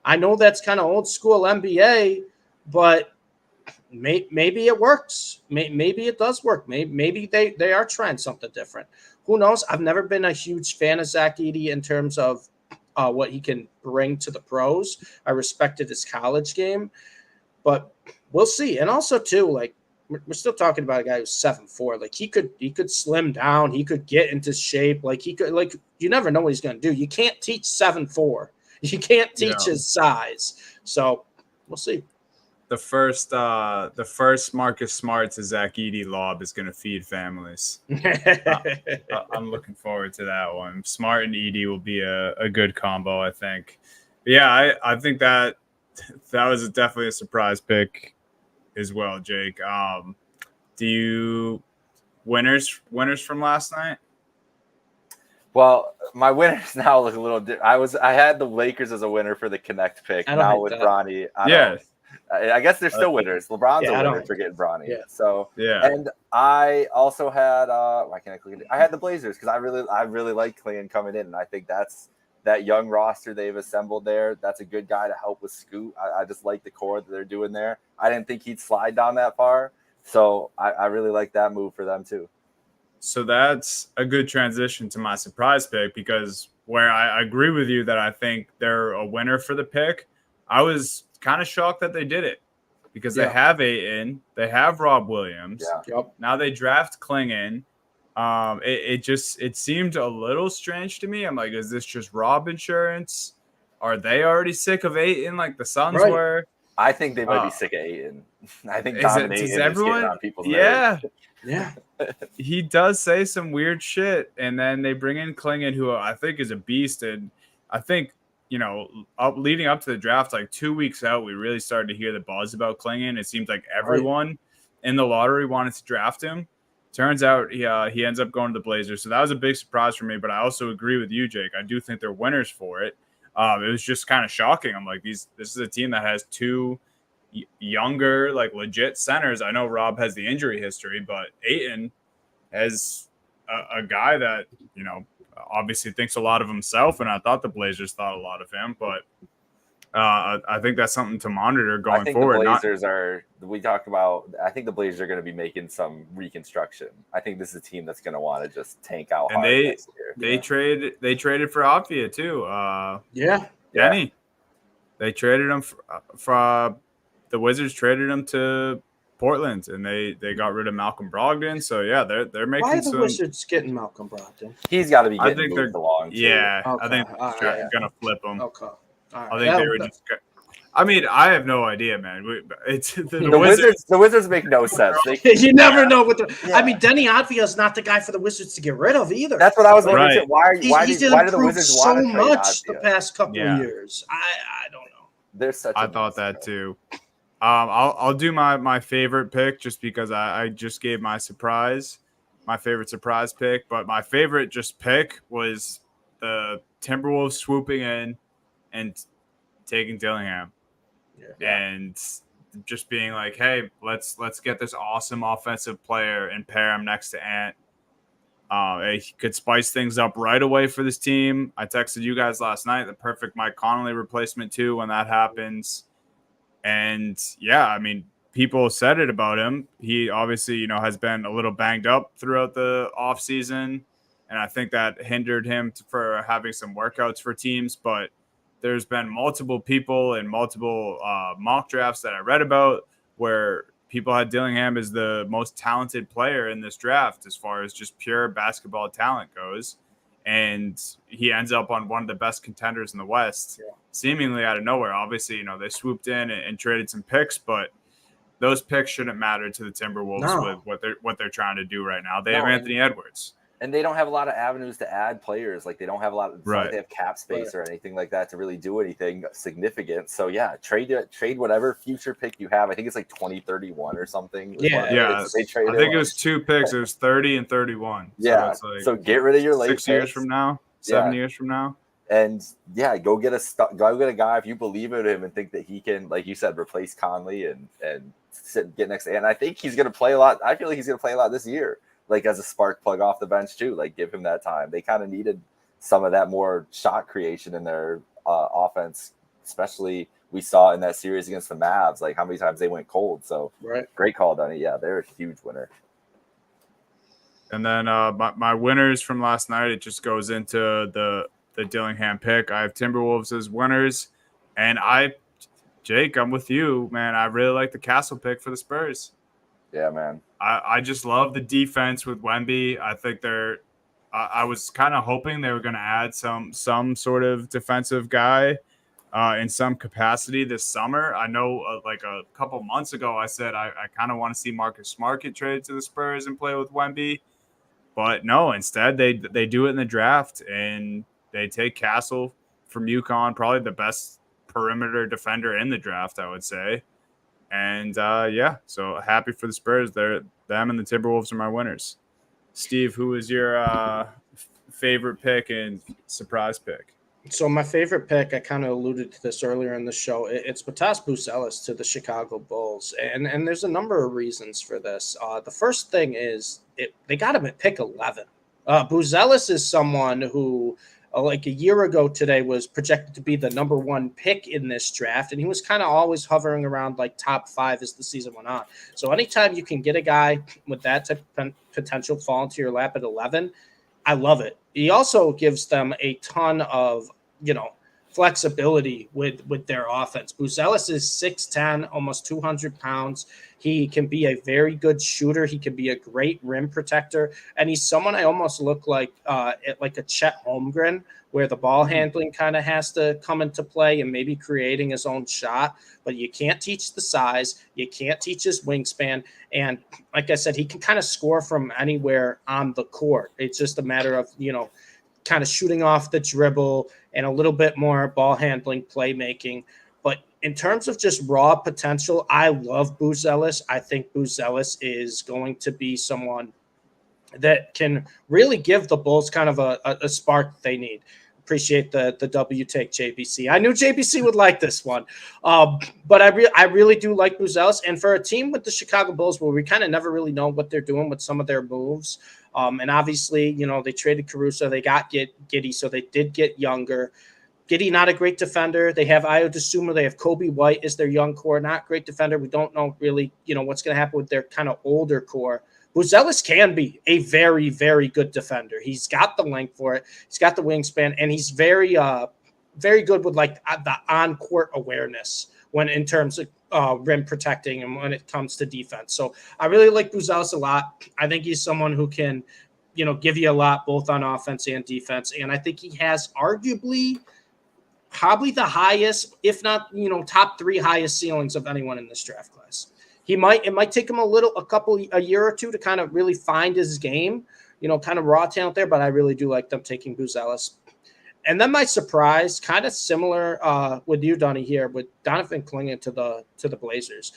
I know that's kind of old school NBA, but maybe it works. Maybe it does work. Maybe they are trying something different. Who knows? I've never been a huge fan of Zach Edey in terms of what he can bring to the pros. I respected his college game, but we'll see. And also, too, like, we're still talking about a guy who's 7'4". Like, he could slim down. He could get into shape. Like, he could, like, you never know what he's going to do. You can't teach 7'4". You can't teach his size. So we'll see. The first Marcus Smart to Zach Edey lob is going to feed families. I'm looking forward to that one. Smart and Edey will be a good combo, I think. But yeah, I think that was definitely a surprise pick as well, Jake. Do you winners from last night? Well, my winners now look a little different. I had the Lakers as a winner for the Connect pick. Now with Bronny, I guess they're still winners. LeBron's a winner for getting Bronny. Yeah. So and I also had why can't I click it? I had the Blazers because I really like Clingan coming in, and I think that's that young roster they've assembled there. That's a good guy to help with Scoot. I just like the core that they're doing there. I didn't think he'd slide down that far, so I really like that move for them too. So that's a good transition to my surprise pick, because where I agree with you that I think they're a winner for the pick, I was kind of shocked that they did it because they have Ayton, they have Rob Williams. Now they draft Clingan. It seemed a little strange to me. I'm like, is this just Rob insurance? Are they already sick of Ayton like the Suns were? I think they might be sick of Ayton. I think dominating is getting on people's nerves. Yeah. He does say some weird shit, and then they bring in Clingan, who I think is a beast. And I think, you know, leading up to the draft, like 2 weeks out, we really started to hear the buzz about Clingan. It seemed like everyone in the lottery wanted to draft him. Turns out he ends up going to the Blazers. So that was a big surprise for me, but I also agree with you, Jake. I do think they're winners for it. It was just kind of shocking. I'm like, this is a team that has two younger, like, legit centers. I know Rob has the injury history, but Ayton has a guy that, you know, obviously thinks a lot of himself, and I thought the Blazers thought a lot of him, but I think that's something to monitor going forward. The Blazers I think the Blazers are going to be making some reconstruction. I think this is a team that's going to want to just tank out hard next year. They traded for Avdija too. Denny. They traded him for the Wizards traded him to Portland, and they got rid of Malcolm Brogdon. So yeah, they're making. Why are the Wizards getting Malcolm Brogdon? He's got to be getting moved along. Yeah, okay. I think they're gonna flip him. Okay. Right. I think they were just. I mean, I have no idea, man. It's the Wizards. The Wizards make no sense. You never know what the. Yeah. I mean, Denny Avdija is not the guy for the Wizards to get rid of either. That's what I was wondering. Right. Why do the Wizards so want to trade much Avdija? the past couple of years? I don't know. I thought that too. I'll do my favorite pick just because I just gave my favorite surprise pick, but my favorite just pick was the Timberwolves swooping in and taking Dillingham, and just being like, hey, let's get this awesome offensive player and pair him next to Ant. He could spice things up right away for this team. I texted you guys last night, the perfect Mike Conley replacement too when that happens. And yeah, I mean, people said it about him. He obviously, you know, has been a little banged up throughout the offseason, and I think that hindered him for having some workouts for teams. But there's been multiple people and multiple mock drafts that I read about where people had Dillingham as the most talented player in this draft as far as just pure basketball talent goes. And he ends up on one of the best contenders in the West, seemingly out of nowhere. Obviously, you know, they swooped in and traded some picks, but those picks shouldn't matter to the Timberwolves with what they're trying to do right now. They have Anthony Edwards. And they don't have a lot of avenues to add players. Like they don't have a lot. It's not like they have cap space or anything like that to really do anything significant. So yeah, trade whatever future pick you have. I think it's like 2031 or something. Yeah. They traded. I think it was 2 picks. It was 30 and 31. Yeah. So, it's so get rid of your late 6 years from now, 7 years from now. And yeah, go get a guy if you believe in him and think that he can, like you said, replace Conley and get next. And I think he's going to play a lot. I feel like he's going to play a lot this year. Like as a spark plug off the bench too, like give him that time. They kind of needed some of that more shot creation in their offense, especially we saw in that series against the Mavs, like how many times they went cold. So great call, Dunny. Yeah, they're a huge winner. And then my winners from last night, it just goes into the Dillingham pick. I have Timberwolves as winners, and Jake, I'm with you, man. I really like the Castle pick for the Spurs. Yeah, man. I just love the defense with Wemby. I think I was kind of hoping they were going to add some sort of defensive guy in some capacity this summer. I know like a couple months ago I said I kind of want to see Marcus Smart get traded to the Spurs and play with Wemby. But no, instead they do it in the draft, and they take Castle from UConn, probably the best perimeter defender in the draft, I would say. And so happy for the Spurs. Them and the Timberwolves are my winners. Steve, who is your favorite pick and surprise pick? So my favorite pick, I kind of alluded to this earlier in the show. It's Pattas Buzelis to the Chicago Bulls, and there's a number of reasons for this. The first thing is they got him at pick 11. Buzelis is someone who, like a year ago today, was projected to be the number 1 pick in this draft, and he was kind of always hovering around like top 5 as the season went on. So anytime you can get a guy with that type of potential fall into your lap at 11, I love it. He also gives them a ton of, flexibility with their offense. Buzelis is 6'10", almost 200 pounds. He can be a very good shooter. He can be a great rim protector. And he's someone I almost look like a Chet Holmgren, where the ball handling kind of has to come into play and maybe creating his own shot. But you can't teach the size. You can't teach his wingspan. And like I said, he can kind of score from anywhere on the court. It's just a matter of, kind of shooting off the dribble and a little bit more ball handling, playmaking. But in terms of just raw potential, I love Buzelis. I think Buzelis is going to be someone that can really give the Bulls kind of a spark they need. Appreciate the W take, JBC. I knew JBC would like this one. But I really do like Buzelis. And for a team with the Chicago Bulls where we kind of never really know what they're doing with some of their moves, and obviously, they traded Caruso. They got Giddey, so they did get younger. Giddey, not a great defender. They have Ayo Dosunmu. They have Kobe White as their young core. Not great defender. We don't know really, what's going to happen with their kind of older core. Buzelis can be a very, very good defender. He's got the length for it. He's got the wingspan, and he's very, very good with like the on-court awareness when in terms of rim protecting and when it comes to defense. So I really like Buzelis a lot. I think he's someone who can, give you a lot both on offense and defense. And I think he has arguably probably the highest, if not, top 3 highest ceilings of anyone in this draft class. It might take him a year or two to kind of really find his game, kind of raw talent there, but I really do like them taking Buzelis. And then my surprise, kind of similar with you, Donnie, here with Donovan Clingan to the Blazers.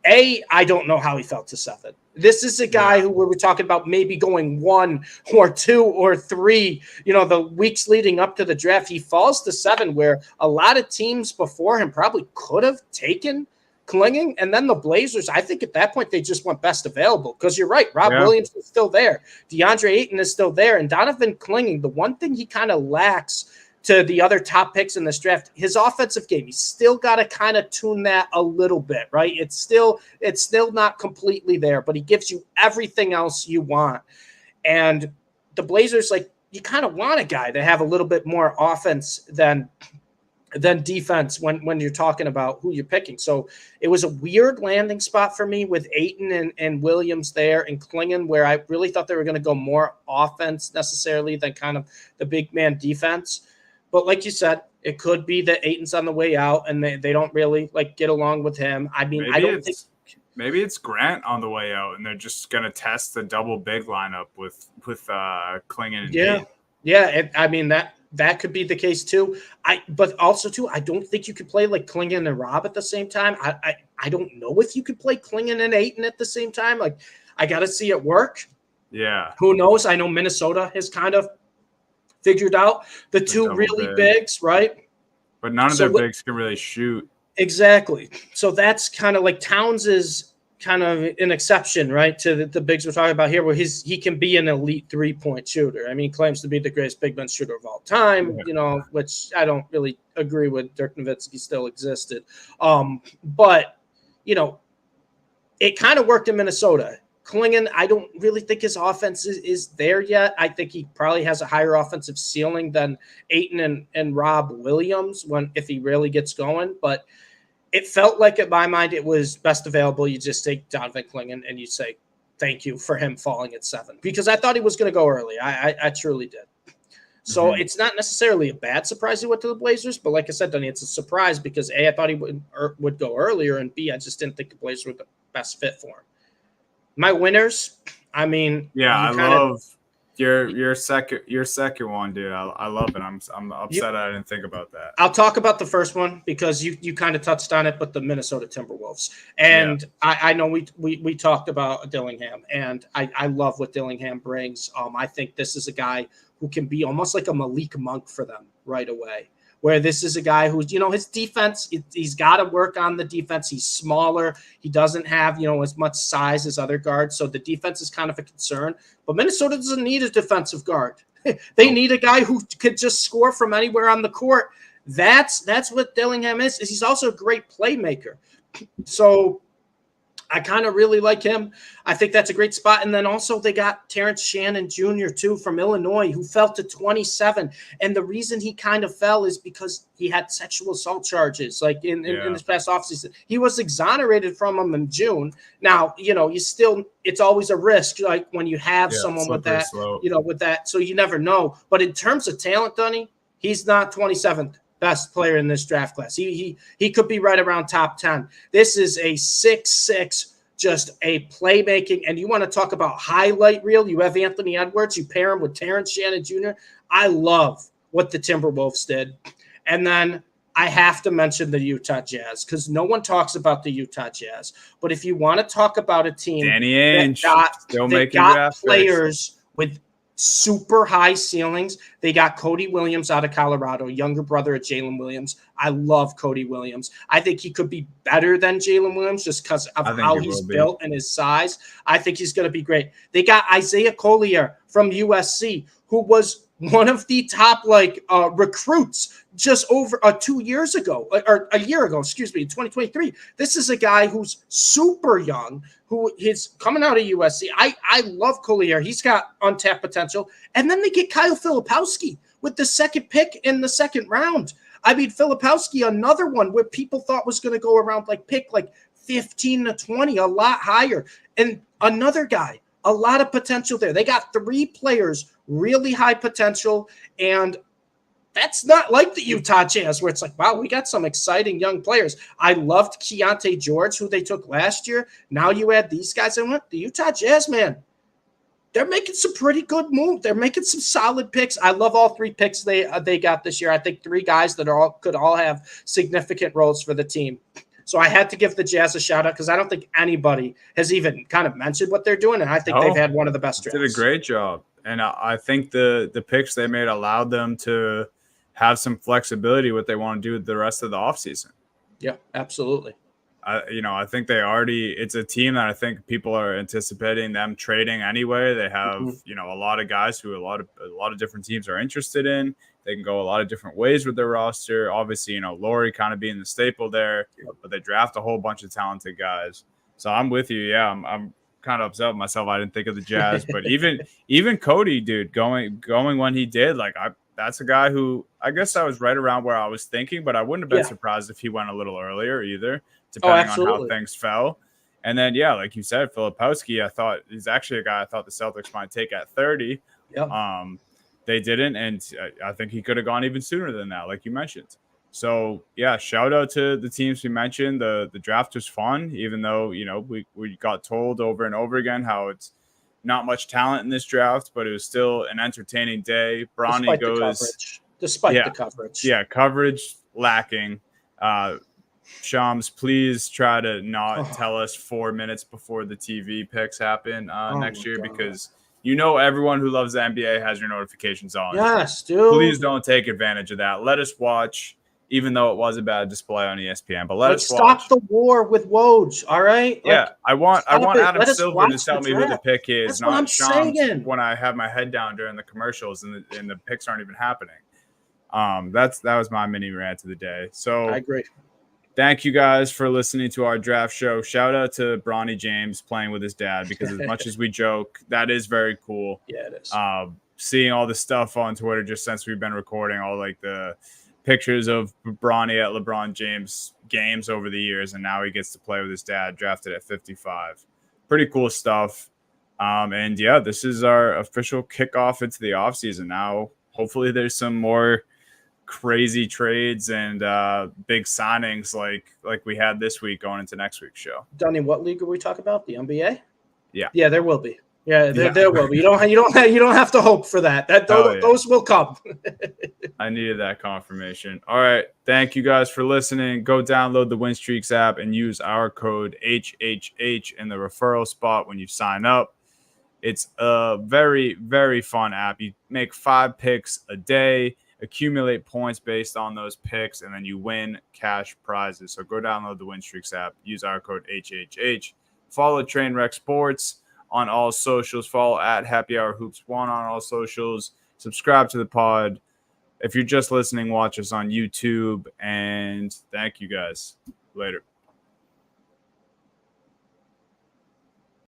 I don't know how he felt to 7. This is a guy who we were talking about maybe going 1 or 2 or 3, the weeks leading up to the draft. He falls to 7, where a lot of teams before him probably could have taken Clingan. And then the Blazers, I think at that point, they just went best available, because you're right. Rob Williams is still there. DeAndre Ayton is still there. And Donovan Clingan, the one thing he kind of lacks to the other top picks in this draft, his offensive game. He's still got to kind of tune that a little bit, right? It's still not completely there, but he gives you everything else you want. And the Blazers, like, you kind of want a guy to have a little bit more offense than defense when you're talking about who you're picking. So it was a weird landing spot for me with Ayton and Williams there and Clingan, where I really thought they were going to go more offense necessarily than kind of the big man defense. But like you said, it could be that Ayton's on the way out and they don't really like get along with him. I mean, I don't think Maybe it's Grant on the way out, and they're just gonna test the double big lineup with Klingon and Nate. Yeah. I mean that could be the case too. But also too, I don't think you could play like Klingon and Rob at the same time. I don't know if you could play Klingon and Aiton at the same time. Like, I got to see it work. Yeah. Who knows? I know Minnesota has kind of figured out the two really bigs, right? But none of their bigs can really shoot. Exactly. So that's kind of like Towns is kind of an exception, right, to the bigs we're talking about here, where he can be an elite 3-point shooter. I mean, he claims to be the greatest big man shooter of all time, which I don't really agree with. Dirk Nowitzki still existed. But, it kind of worked in Minnesota. Klingon, I don't really think his offense is there yet. I think he probably has a higher offensive ceiling than Aiton and Rob Williams if he really gets going. But it felt like, in my mind, it was best available. You just take Donovan Klingon and you say thank you for him falling at 7, because I thought he was going to go early. I truly did. So It's not necessarily a bad surprise he went to the Blazers, but like I said, Dunny, it's a surprise because A, I thought he would go earlier, and B, I just didn't think the Blazers were the best fit for him. My winners, I mean, I love your second one, dude. I love it. I'm upset I didn't think about that. I'll talk about the first one because you kind of touched on it, but the Minnesota Timberwolves. And I know we talked about Dillingham, and I love what Dillingham brings. I think this is a guy who can be almost like a Malik Monk for them right away. Where this is a guy who's, his defense, he's got to work on the defense. He's smaller. He doesn't have, as much size as other guards. So the defense is kind of a concern. But Minnesota doesn't need a defensive guard. They need a guy who could just score from anywhere on the court. That's what Dillingham is. He's also a great playmaker. So I kind of really like him. I think that's a great spot. And then also they got Terrence Shannon Jr. too from Illinois, who fell to 27. And the reason he kind of fell is because he had sexual assault charges like in this past offseason. He was exonerated from them in June. Now, it's always a risk, like when you have someone with that, with that. So you never know. But in terms of talent, Dunny, he's not 27th best player in this draft class. He could be right around top 10. This is a 6'6", just a playmaking. And you want to talk about highlight reel? You have Anthony Edwards. You pair him with Terrence Shannon Jr. I love what the Timberwolves did. And then I have to mention the Utah Jazz because no one talks about the Utah Jazz. But if you want to talk about a team that got players with super high ceilings, they got Cody Williams out of Colorado, younger brother of Jalen Williams. I love Cody Williams. I think he could be better than Jalen Williams just because of how he's built and his size. I think he's going to be great. They got Isaiah Collier from USC, who was one of the top recruits just over 2 years ago, or a year ago, excuse me, in 2023. This is a guy who's super young, who is coming out of USC. I love Collier. He's got untapped potential. And then they get Kyle Filipowski with the second pick in the second round. I mean, Filipowski, another one where people thought was going to go around pick 15 to 20, a lot higher. And another guy, a lot of potential there. They got 3 players, really high potential, and that's not like the Utah Jazz where it's like, wow, we got some exciting young players. I loved Keontae George, who they took last year. Now you add these guys in. The Utah Jazz, man, they're making some pretty good moves. They're making some solid picks. I love all 3 picks they got this year. I think 3 guys that could all have significant roles for the team. So I had to give the Jazz a shout out because I don't think anybody has even kind of mentioned what they're doing, and I think they've had one of the best drafts. Did a great job, and I think the picks they made allowed them to have some flexibility what they want to do with the rest of the offseason. Yeah, absolutely. I think it's a team that I think people are anticipating them trading anyway. They have, a lot of guys who a lot of different teams are interested in. They can go a lot of different ways with their roster. Obviously, Laurie kind of being the staple there, but they draft a whole bunch of talented guys. So I'm with you. Yeah, I'm kind of upset with myself. I didn't think of the Jazz, but even Cody, dude, going when he did, that's a guy who I guess I was right around where I was thinking, but I wouldn't have been surprised if he went a little earlier either, depending on how things fell. And then, like you said, Filipowski, I thought he's actually a guy I thought the Celtics might take at 30. Yeah. They didn't, and I think he could have gone even sooner than that, like you mentioned. So yeah, shout out to the teams we mentioned. The draft was fun, even though we got told over and over again how it's not much talent in this draft, but it was still an entertaining day. Bronny Despite the coverage. Yeah, coverage lacking. Shams, please try to not tell us 4 minutes before the TV picks happen next year, because everyone who loves the NBA has your notifications on. Yes, dude. Please don't take advantage of that. Let us watch, even though it was a bad display on ESPN. But let's stop the war with Woj. All right. Yeah, I want Adam Silver to tell me who the pick is, That's not Shams when I have my head down during the commercials and the picks aren't even happening. That was my mini rant of the day. So I agree. Thank you guys for listening to our draft show. Shout out to Bronny James playing with his dad, because as much as we joke, that is very cool. Yeah, it is. Seeing all the stuff on Twitter just since we've been recording, all like the pictures of Bronny at LeBron James games over the years, and now he gets to play with his dad, drafted at 55. Pretty cool stuff. And yeah, this is our official kickoff into the offseason. Now, hopefully there's some more crazy trades and big signings like we had this week going into next week's show. Donnie, what league are we talking about? The NBA? Yeah, there will be. There will be. You don't have to hope for that. Those will come. I needed that confirmation. All right, thank you guys for listening. Go download the WinStreaks app and use our code HHH in the referral spot when you sign up. It's a very, very fun app. You make 5 picks a day, accumulate points based on those picks, and then you win cash prizes. So go download the WinStreaks app, use our code HHH. Follow Trainwreck Sports on all socials. Follow at Happy Hour Hoops 1 on all socials. Subscribe to the pod. If you're just listening, watch us on YouTube. And thank you guys. Later.